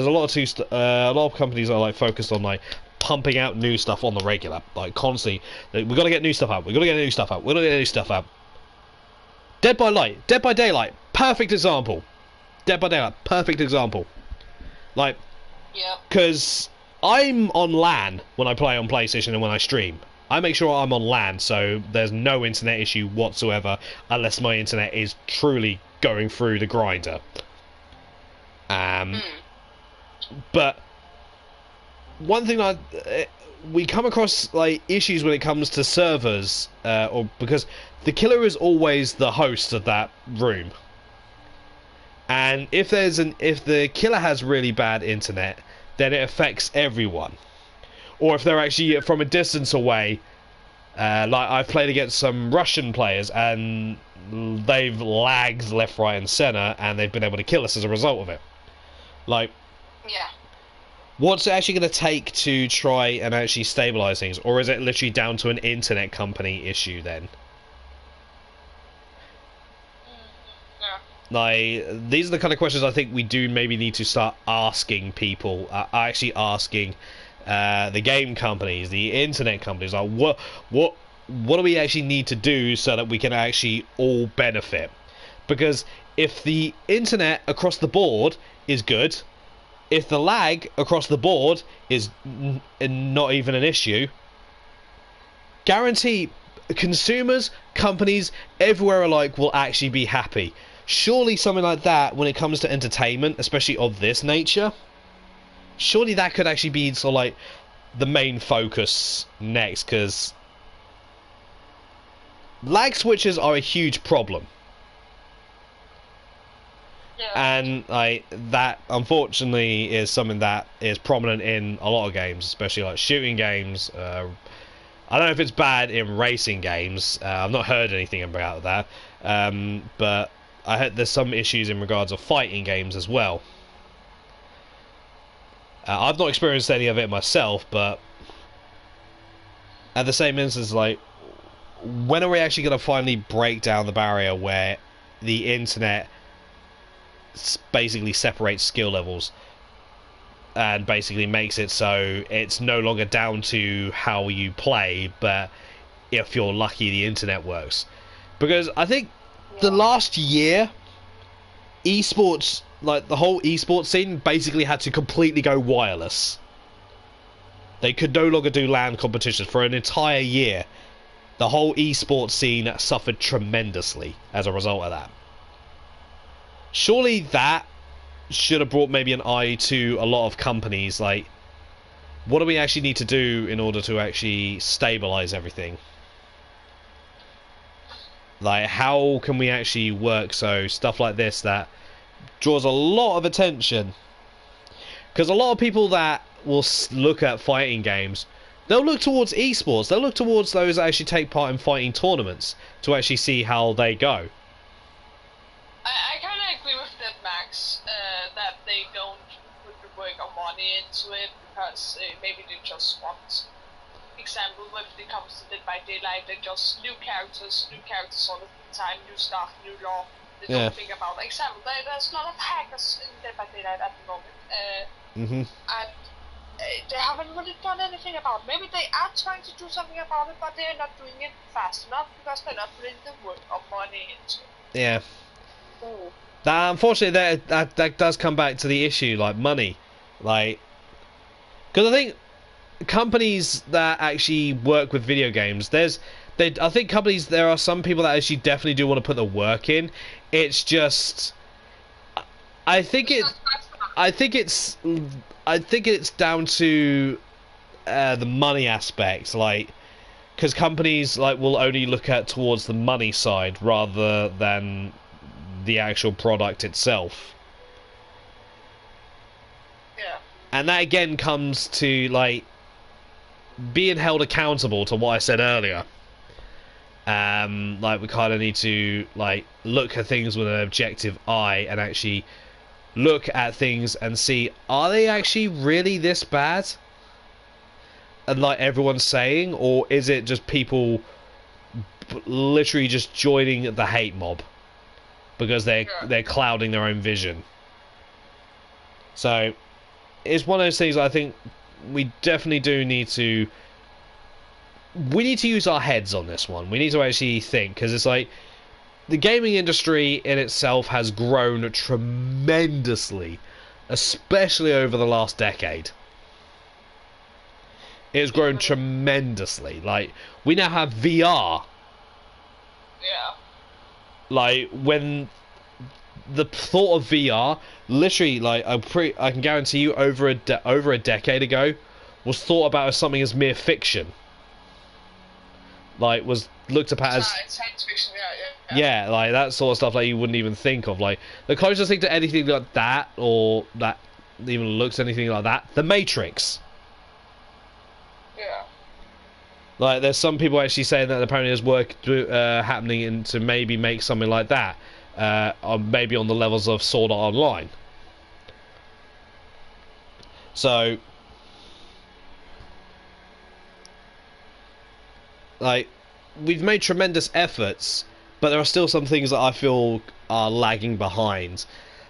lot of companies are like focused on like pumping out new stuff on the regular, like constantly. Like, we've got to get new stuff out. We've got to get new stuff out. We've got to get new stuff out. Dead by Daylight, perfect example. Dead by Daylight, perfect example. Like, yeah, because I'm on LAN when I play on PlayStation and when I stream. I make sure I'm on LAN, so there's no internet issue whatsoever, unless my internet is truly going through the grinder. But one thing we come across like issues when it comes to servers, or because the killer is always the host of that room. And if the killer has really bad internet, then it affects everyone. Or if they're actually from a distance away, like I've played against some Russian players and they've lagged left, right, and center, and they've been able to kill us as a result of it. Like, yeah. What's it actually going to take to try and actually stabilize things, or is it literally down to an internet company issue then? Like, these are the kind of questions I think we do maybe need to start asking people, actually asking the game companies, the internet companies, like what do we actually need to do so that we can actually all benefit? Because if the internet across the board is good, if the lag across the board is not even an issue, guarantee consumers, companies, everywhere alike will actually be happy. surely something like that, when it comes to entertainment, especially of this nature, surely that could actually be sort of like the main focus next, because lag switches are a huge problem. Yeah. And like that, unfortunately, is something that is prominent in a lot of games, especially like shooting games. I don't know if it's bad in racing games. I've not heard anything about that, but I heard there's some issues in regards of fighting games as well. I've not experienced any of it myself, but at the same instance, like, when are we actually going to finally break down the barrier where the internet basically separates skill levels and basically makes it so it's no longer down to how you play, but if you're lucky the internet works? Because I think the last year esports, like the whole esports scene, basically had to completely go wireless. They could no longer do LAN competitions for an entire year. The whole esports scene suffered tremendously as a result of that. Surely that should have brought maybe an eye to a lot of companies, like, what do we actually need to do in order to actually stabilize everything? Like, how can we actually work so stuff like this that draws a lot of attention? Because a lot of people that will look at fighting games, they'll look towards esports, they'll look towards those that actually take part in fighting tournaments to actually see how they go. I kind of agree with that, Max, that they don't put the work or money into it because maybe they just want, example, when it comes to Dead by Daylight, they just new characters all the time, new stuff, new lore. They don't think about, example, there's a lot of hackers in Dead by Daylight at the moment, and they haven't really done anything about it. Maybe they are trying to do something about it, but they're not doing it fast enough because they're not putting the work or money into it. Yeah. That, unfortunately, that does come back to the issue, like money, like, because I think companies that actually work with video games, I think companies, there are some people that actually definitely do want to put the work in. It's just, I think it's down to the money aspect, like, because companies like will only look at towards the money side rather than the actual product itself. Yeah. And that again comes to like being held accountable to what I said earlier. Like, we kind of need to like look at things with an objective eye and actually look at things and see, are they actually really this bad? And like everyone's saying, or is it just people literally just joining the hate mob because they're clouding their own vision? So it's one of those things I think we definitely do need to. We need to use our heads on this one. We need to actually think, because it's like the gaming industry in itself has grown tremendously, especially over the last decade. It has grown tremendously. Like, we now have VR. Yeah. Like, when the thought of VR, literally, like, I can guarantee you, over a decade ago, was thought about as something as mere fiction. Like, was looked upon as science fiction, yeah, like that sort of stuff, like you wouldn't even think of. Like, the closest thing to anything like that, or that even looks anything like that, The Matrix. Yeah. Like, there's some people actually saying that apparently there's work happening in to maybe make something like that, or maybe on the levels of Sword Art Online. So, like, we've made tremendous efforts, but there are still some things that I feel are lagging behind.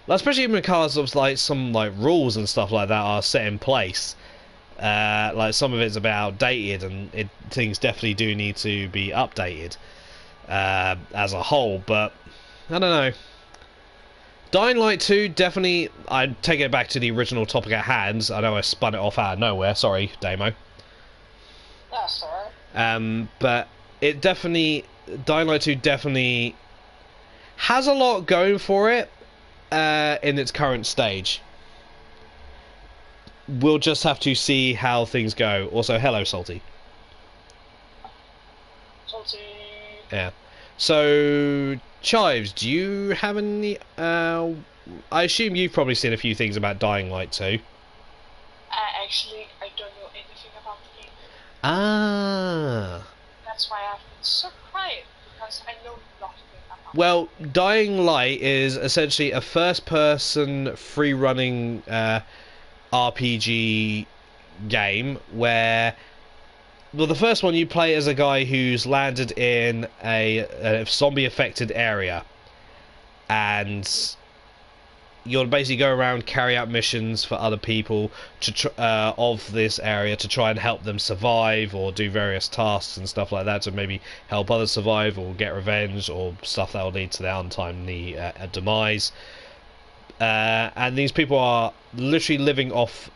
Like, especially because of like some like rules and stuff like that are set in place. Like, some of it's about outdated, and things definitely do need to be updated as a whole. But I don't know. Dying Light 2, definitely. I'm taking it back to the original topic at hand. I know I spun it off out of nowhere. Sorry, Damo. That's alright. But it definitely, Dying Light 2 definitely has a lot going for it in its current stage. We'll just have to see how things go. Also, hello, Salty. Salty. Yeah. So, Chives, do you have any... I assume you've probably seen a few things about Dying Light 2. Actually, I don't know anything about the game. Ah. That's why I've been so quiet, because I know nothing about it. Well, Dying Light is essentially a first-person, free-running RPG game where... Well, the first one you play as a guy who's landed in a zombie-affected area, and you'll basically go around, carry out missions for other people of this area to try and help them survive, or do various tasks and stuff like that to maybe help others survive or get revenge or stuff that will lead to their untimely demise. And these people are literally living off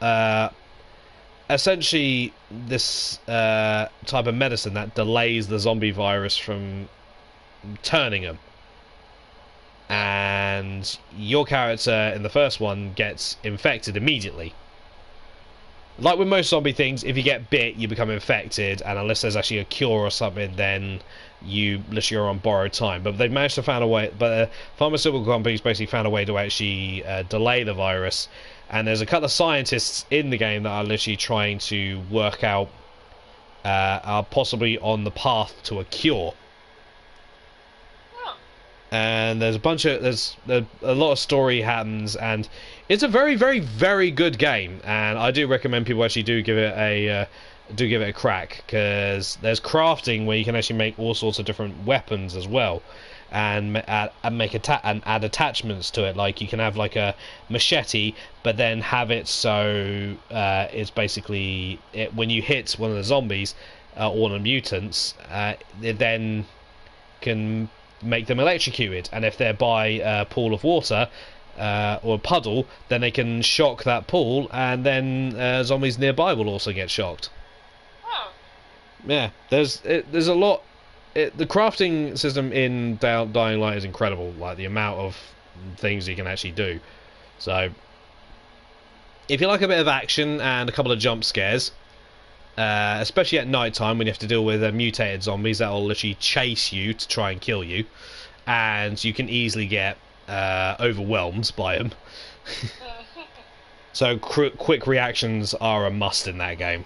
essentially this type of medicine that delays the zombie virus from turning them. And your character in the first one gets infected immediately. Like with most zombie things, if you get bit, you become infected, and unless there's actually a cure or something, then you literally are on borrowed time. But they've managed to find a way. But pharmaceutical companies basically found a way to actually delay the virus. And there's a couple of scientists in the game that are literally trying to work out, are possibly on the path to a cure. And there's a lot of story happens, and it's a very, very, very good game. And I do recommend people actually do give it a crack, because there's crafting where you can actually make all sorts of different weapons as well. And add attachments to it. Like you can have like a machete, but then have it so it's basically when you hit one of the zombies or the mutants, it then can make them electrocuted. And if they're by a pool of water or a puddle, then they can shock that pool, and then zombies nearby will also get shocked. Oh. Yeah, there's a lot. The crafting system in Dying Light is incredible, like the amount of things you can actually do. So, if you like a bit of action and a couple of jump scares, especially at night time when you have to deal with mutated zombies that will literally chase you to try and kill you, and you can easily get overwhelmed by them. So quick reactions are a must in that game,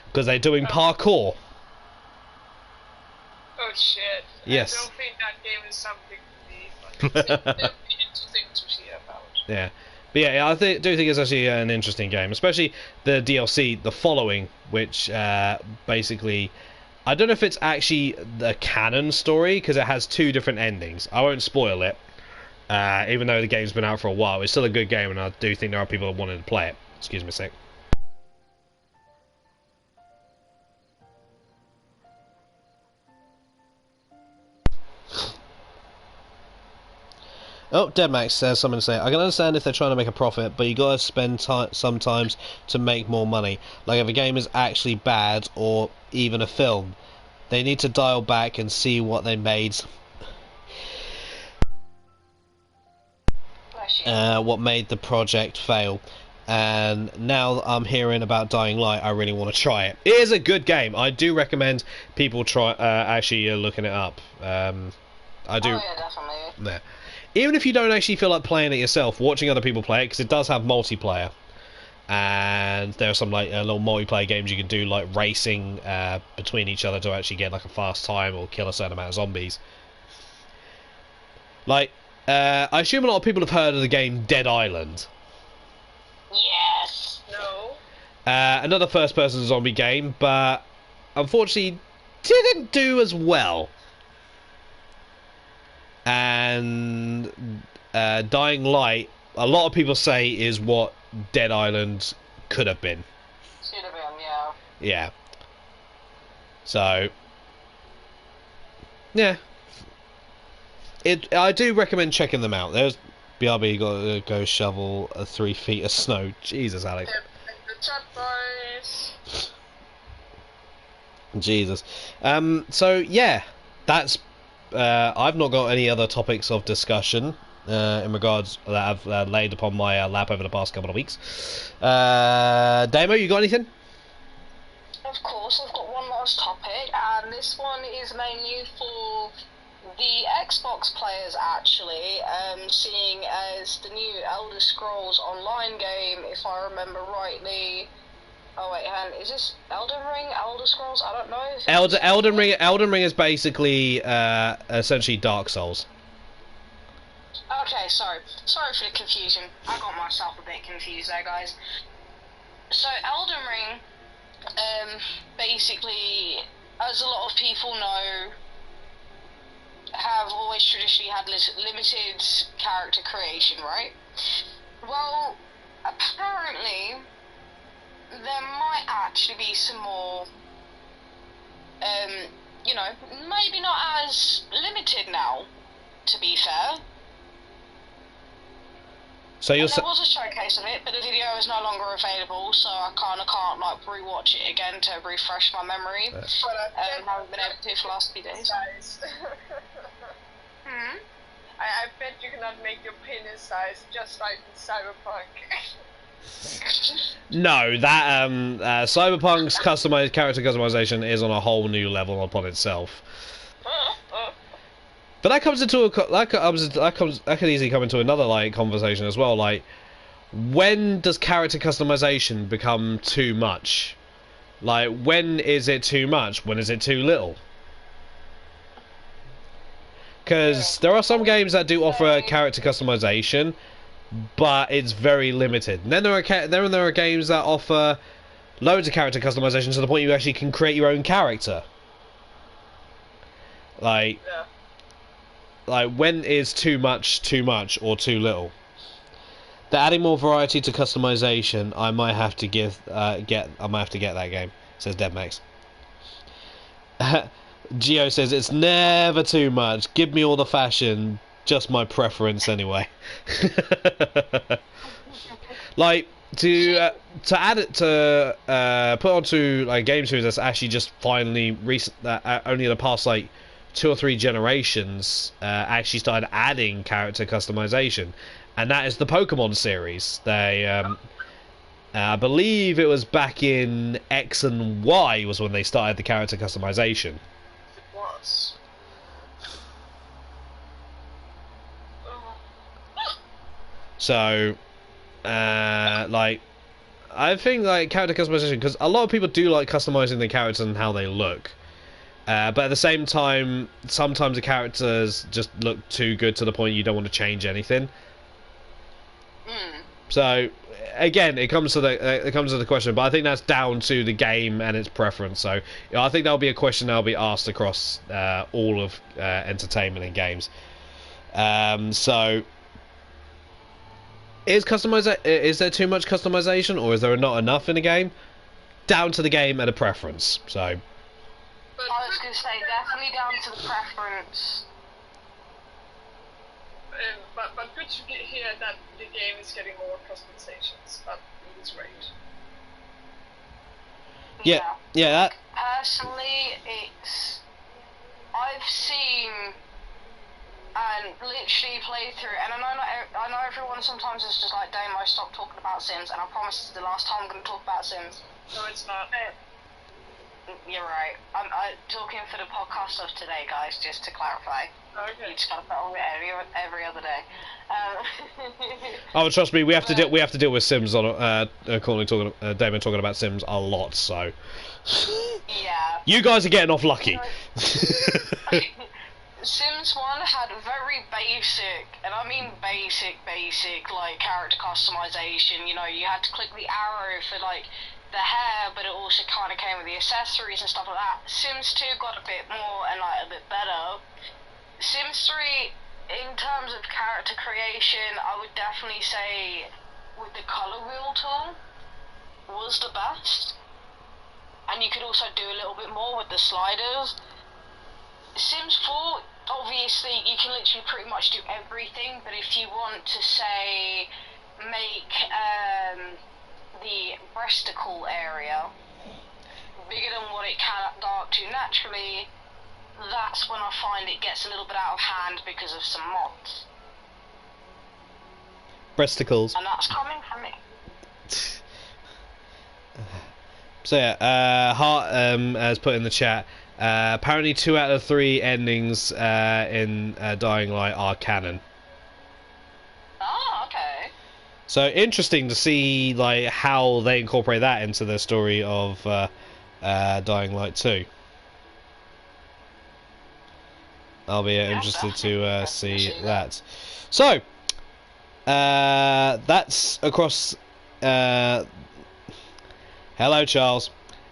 because they're doing parkour. Oh shit. Yes. I don't think that game is something for me, but it'll be interesting to hear about. Yeah. But yeah, I do think it's actually an interesting game, especially the DLC, The Following, which basically... I don't know if it's actually the canon story, because it has two different endings. I won't spoil it, even though the game's been out for a while. It's still a good game, and I do think there are people that wanted to play it. Excuse me a sec. Oh, Deadmax says something to say. I can understand if they're trying to make a profit, but you gotta spend sometimes to make more money. Like if a game is actually bad, or even a film, they need to dial back and see what they made. What made the project fail. And now I'm hearing about Dying Light, I really want to try it. It is a good game. I do recommend people try actually looking it up. I do. Oh yeah, definitely. Yeah. Even if you don't actually feel like playing it yourself, watching other people play it, because it does have multiplayer, and there are some like little multiplayer games you can do, like racing between each other to actually get like a fast time or kill a certain amount of zombies. Like, I assume a lot of people have heard of the game Dead Island. Yes. No. Another first-person zombie game, but unfortunately didn't do as well. And Dying Light, a lot of people say, is what Dead Island could have been. Should have been, yeah. Yeah. So, yeah. I do recommend checking them out. There's BRB, got to go shovel 3 feet of snow. Jesus, Alex. The chat boys. Jesus. So yeah, that's I've not got any other topics of discussion in regards that I've laid upon my lap over the past couple of weeks. Damo, you got anything? Of course, I've got one last topic, and this one is mainly for the Xbox players, actually, seeing as the new Elder Scrolls Online game, if I remember rightly. Oh wait, hang on, is this Elden Ring? Elder Scrolls? I don't know. Elden Ring is basically essentially Dark Souls. Okay, sorry for the confusion. I got myself a bit confused there, guys. So Elden Ring, basically, as a lot of people know, have always traditionally had limited character creation, right? Well, apparently, there might actually be some more, you know, maybe not as limited now, to be fair. So there was a showcase of it, but the video is no longer available, so I kind of can't like rewatch it again to refresh my memory. Haven't been able to for the last few days. I bet you cannot make your penis size just like in Cyberpunk. No, that Cyberpunk's character customization is on a whole new level upon itself. But that comes into that could easily come into another like conversation as well. Like, when does character customization become too much? Like, when is it too much? When is it too little? Because there are some games that do offer character customization, but it's very limited. And then there are games that offer loads of character customization to the point you actually can create your own character. Like. Yeah. Like, when is too much or too little? They're adding more variety to customization. I might have to get that game, says DevMax. Geo says it's never too much. Give me all the fashion, just my preference anyway. Like, to add it to put onto like game series that's actually just finally recent, only in the past like 2 or 3 generations actually started adding character customization, and that is the Pokemon series. They I believe it was back in X and Y was when they started the character customization. It was. So like, I think like character customization, because a lot of people do like customizing the characters and how they look. But at the same time, sometimes the characters just look too good to the point you don't want to change anything. So again, it comes to the question, but I think that's down to the game and its preference. So I think that'll be a question that'll be asked across all of entertainment and games. So is there too much customization, or is there not enough in a game? Down to the game and a preference. So. I was going to say, definitely down to the preference. But good to hear that the game is getting more customizations. That is great. Yeah. That. Personally, I've seen and literally played through, and I know everyone sometimes is just like, Damo, stop talking about Sims, and I promise this is the last time I'm going to talk about Sims. No, it's not. You're right. I'm talking for the podcast of today, guys, just to clarify. Okay. You just gotta put on it every other day. Oh, trust me, we have to deal with Sims on Damon talking about Sims a lot. So yeah. You guys are getting off lucky. Sims 1 had very basic, and I mean basic, like character customization. You know, you had to click the arrow for like the hair, but it also kind of came with the accessories and stuff like that. Sims 2 got a bit more and like a bit better. Sims 3, in terms of character creation, I would definitely say with the color wheel tool was the best. And you could also do a little bit more with the sliders. Sims 4, obviously, you can literally pretty much do everything, but if you want to, say, make the breasticle area bigger than what it can go up to naturally, that's when I find it gets a little bit out of hand because of some mods. Breasticles. And that's coming from me. So yeah, Hart has put in the chat. Apparently, 2 out of 3 endings in Dying Light are canon. Oh, okay. So interesting to see like how they incorporate that into the story of Dying Light 2. I'll be interested to see that. So that's across. Hello, Charles.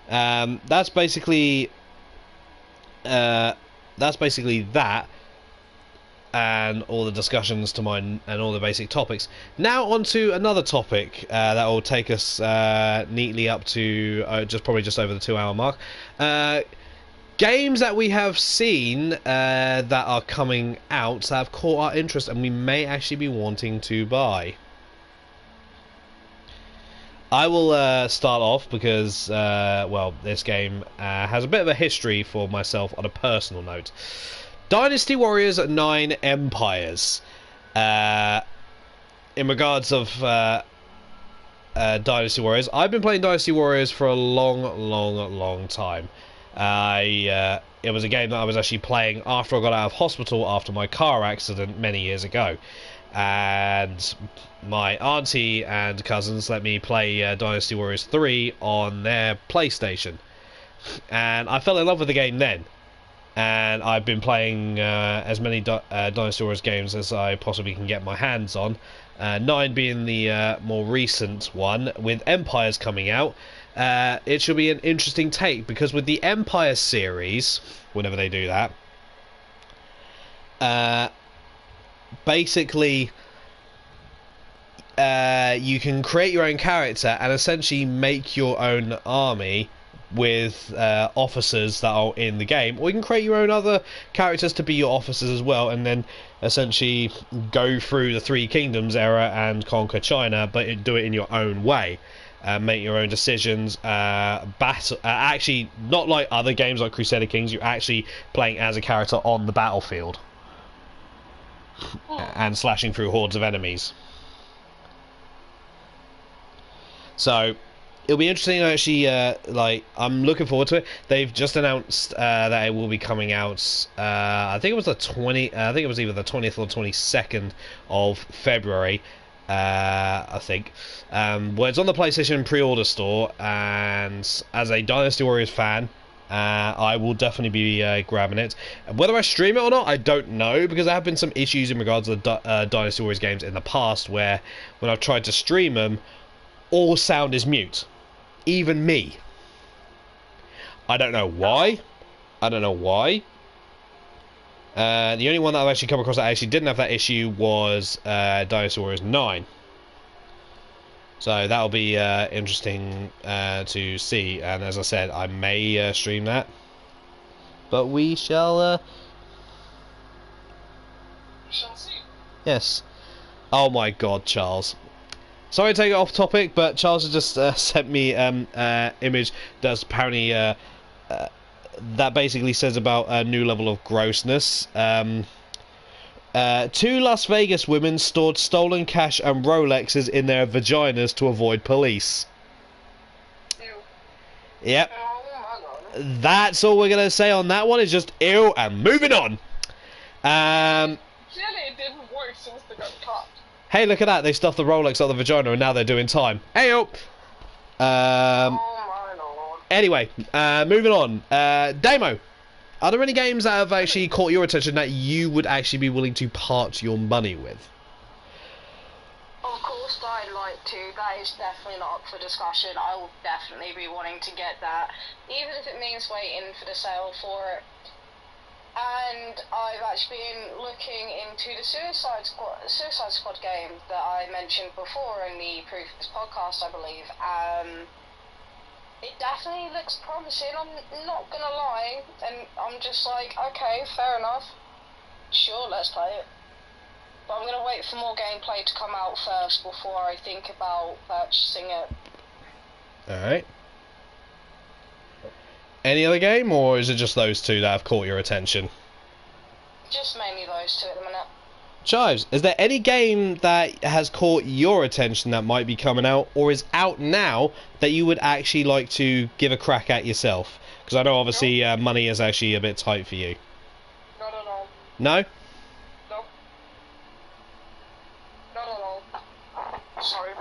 That's basically that, and all the discussions to mine and all the basic topics. Now on to another topic that will take us neatly up to probably just over the 2-hour mark. Games that we have seen that are coming out that have caught our interest and we may actually be wanting to buy. I will start off because, well, this game has a bit of a history for myself on a personal note. Dynasty Warriors 9 Empires. In regards of Dynasty Warriors, I've been playing Dynasty Warriors for a long time. It was a game that I was actually playing after I got out of hospital after my car accident many years ago. And my auntie and cousins let me play Dynasty Warriors 3 on their PlayStation. And I fell in love with the game then. And I've been playing as many Dynasty Warriors games as I possibly can get my hands on. 9 being the more recent one, with Empires coming out. It should be an interesting take, because with the Empire series, whenever they do that, basically you can create your own character and essentially make your own army with officers that are in the game, or you can create your own other characters to be your officers as well, and then essentially go through the Three Kingdoms era and conquer China, but do it in your own way. Make your own decisions, actually not like other games like Crusader Kings. You're actually playing as a character on the battlefield and slashing through hordes of enemies. So it'll be interesting. Actually, I'm looking forward to it. They've just announced that it will be coming out. I think it was the 20. I think it was either the 20th or 22nd of February. I think. Well, it's on the PlayStation pre-order store, and as a Dynasty Warriors fan, I will definitely be grabbing it. Whether I stream it or not, I don't know, because there have been some issues in regards to the Dynasty Warriors games in the past, where when I've tried to stream them, all sound is mute. Even me. I don't know why. The only one that I've actually come across that actually didn't have that issue was Dynasty Warriors 9. So that'll be interesting to see. And as I said, I may stream that. But we shall see. Yes. Oh my god, Charles. Sorry to take it off topic, but Charles has just sent me image that's apparently that basically says about a new level of grossness. 2 Las Vegas women stored stolen cash and Rolexes in their vaginas to avoid police. Ew. Yep. Oh my god. That's all we're gonna say on that one. Is just ew, and moving on. Clearly it didn't work since they got caught. Hey, look at that! They stuffed the Rolex out the vagina, and now they're doing time. Hey-o! Oh my lord. Anyway, moving on. Damo, are there any games that have actually caught your attention that you would actually be willing to part your money with? Of course, I'd like to. That is definitely not up for discussion. I will definitely be wanting to get that, even if it means waiting for the sale for it. And I've actually been looking into the Suicide Squad game that I mentioned before in the previous podcast, I believe. It definitely looks promising, I'm not gonna lie, and I'm just like, okay, fair enough. Sure, let's play it. But I'm gonna wait for more gameplay to come out first before I think about purchasing it. Alright. Any other game, or is it just those two that have caught your attention? Just mainly those two at the minute. Chives, is there any game that has caught your attention that might be coming out, or is out now, that you would actually like to give a crack at yourself? Because I know obviously money is actually a bit tight for you. Not at all. No? Nope. Not at all. Sorry.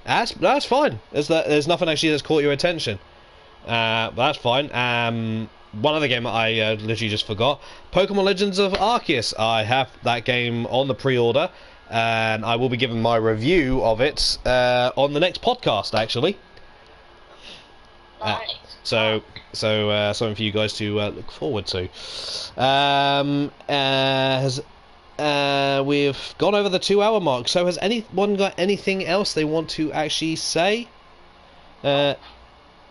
That's fine. There's nothing actually that's caught your attention. But that's fine. One other game I literally just forgot. Pokemon Legends of Arceus. I have that game on the pre-order, and I will be giving my review of it on the next podcast, actually. Nice. So something for you guys to look forward to. We've gone over the 2-hour mark. So has anyone got anything else they want to actually say? No,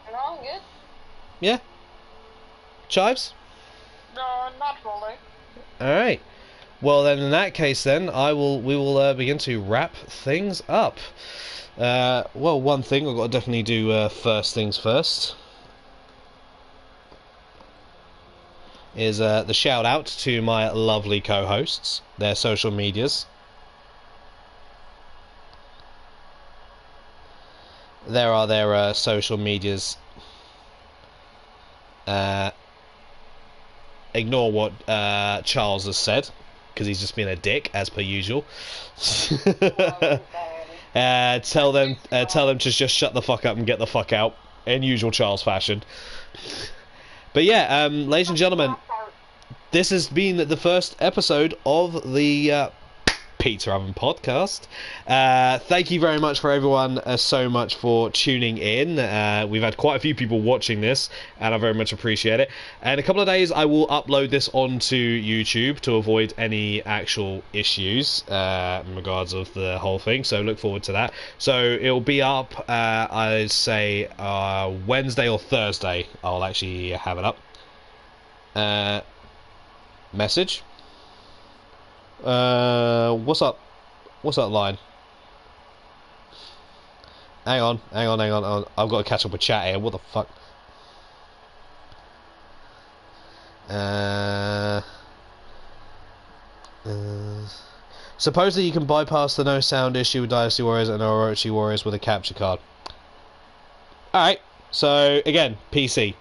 I'm good. Yeah. Chives? No, not really. Alright. Well then, in that case then, we will begin to wrap things up. Well, one thing I've got to definitely do first things first is the shout out to my lovely co-hosts, their social medias. There are their social medias. Ignore what Charles has said, because he's just been a dick, as per usual. Tell them to just shut the fuck up and get the fuck out, in usual Charles fashion. But yeah, ladies and gentlemen, this has been the first episode of the Pizza Oven podcast. Thank you very much for everyone so much for tuning in. We've had quite a few people watching this, and I very much appreciate it. In a couple of days I will upload this onto YouTube to avoid any actual issues in regards of the whole thing, so look forward to that. So it'll be up I'd say Wednesday or Thursday. I'll actually have it up. Message. What's up? What's that line? Hang on. I've got to catch up with chat here. What the fuck? Supposedly you can bypass the no sound issue with Dynasty Warriors and Orochi Warriors with a capture card. Alright, so again, PC.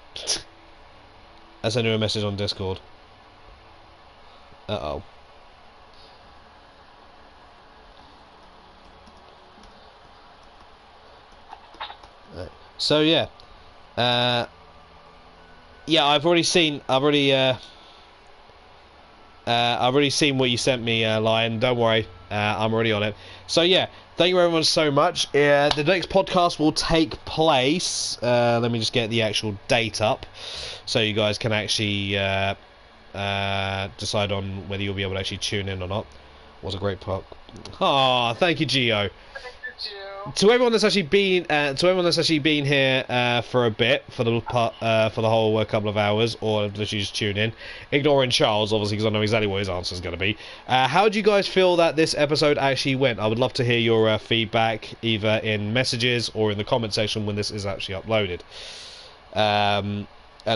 I sent you a message on Discord. Uh-oh. So yeah, yeah, I've already seen what you sent me, Lion. Don't worry, I'm already on it. So yeah, thank you everyone so much. The next podcast will take place. Let me just get the actual date up, so you guys can actually decide on whether you'll be able to actually tune in or not. Was a great part. Ah, thank you, Gio. To everyone that's actually been here for a bit, for the whole couple of hours, or literally just tune in, ignoring Charles obviously because I know exactly what his answer is going to be. How do you guys feel that this episode actually went? I would love to hear your feedback, either in messages or in the comment section when this is actually uploaded. And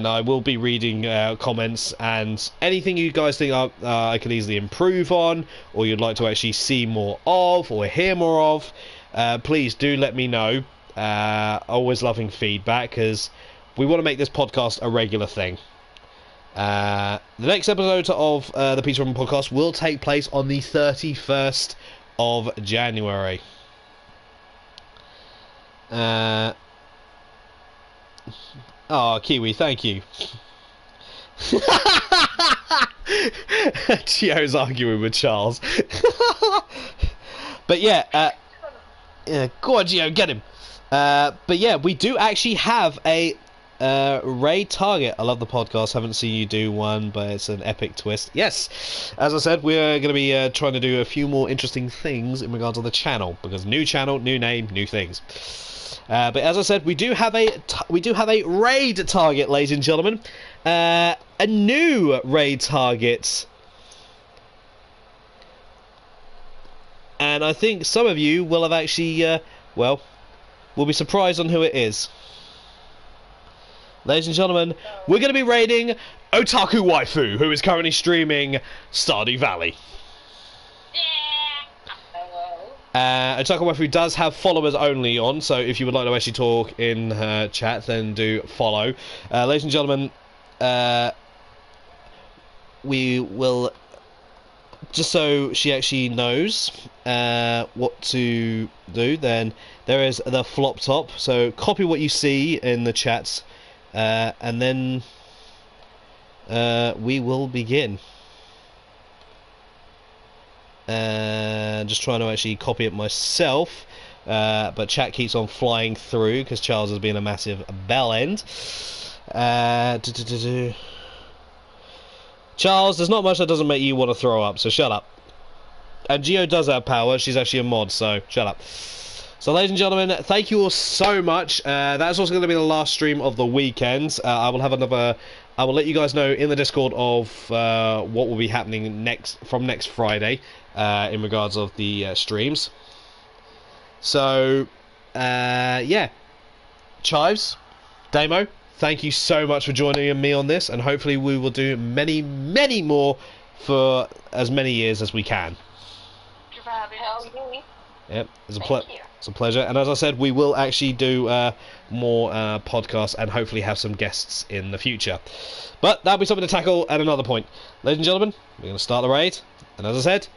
I will be reading comments, and anything you guys think I could easily improve on, or you'd like to actually see more of, or hear more of. Please do let me know. Always loving feedback, because we want to make this podcast a regular thing. The next episode of the Pizza Oven podcast will take place on the 31st of January. Oh, Kiwi, thank you. Gio's arguing with Charles. But yeah, go on, Gio, get him. But yeah, we do actually have a raid target. I love the podcast. Haven't seen you do one, but it's an epic twist. Yes, as I said, we're going to be trying to do a few more interesting things in regards to the channel, because new channel, new name, new things. But as I said, we do have a raid target, ladies and gentlemen. A new raid target. And I think some of you will have actually, will be surprised on who it is. ladies and gentlemen, we're going to be raiding Otaku Waifu, who is currently streaming Stardew Valley. Otaku Waifu does have followers only on, so if you would like to actually talk in her chat, then do follow. Ladies and gentlemen, we will, just so she actually knows what to do, then there is the flop top, so copy what you see in the chats, and then we will begin. Just trying to actually copy it myself, but chat keeps on flying through because Charles has been a massive bell end. Charles, there's not much that doesn't make you want to throw up, so shut up. And Geo does have power, she's actually a mod, so shut up. So ladies and gentlemen, thank you all so much. That's also going to be the last stream of the weekend. I will have another... I will let you guys know in the Discord of what will be happening from next Friday in regards of the streams. So, yeah. Chives, Damo, thank you so much for joining me on this, and hopefully we will do many, many more for as many years as we can. Thank you for having us. Yep, it's a pleasure. And as I said, we will actually do more podcasts and hopefully have some guests in the future. But that'll be something to tackle at another point. Ladies and gentlemen, we're going to start the raid. And as I said,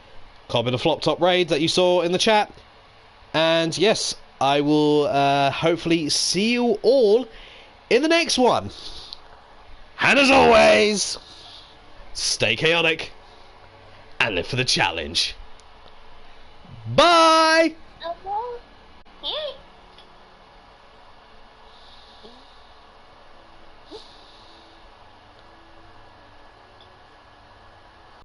copy the flop top raid that you saw in the chat. And yes, I will hopefully see you all in the next one. And as always, stay chaotic and live for the challenge. Bye!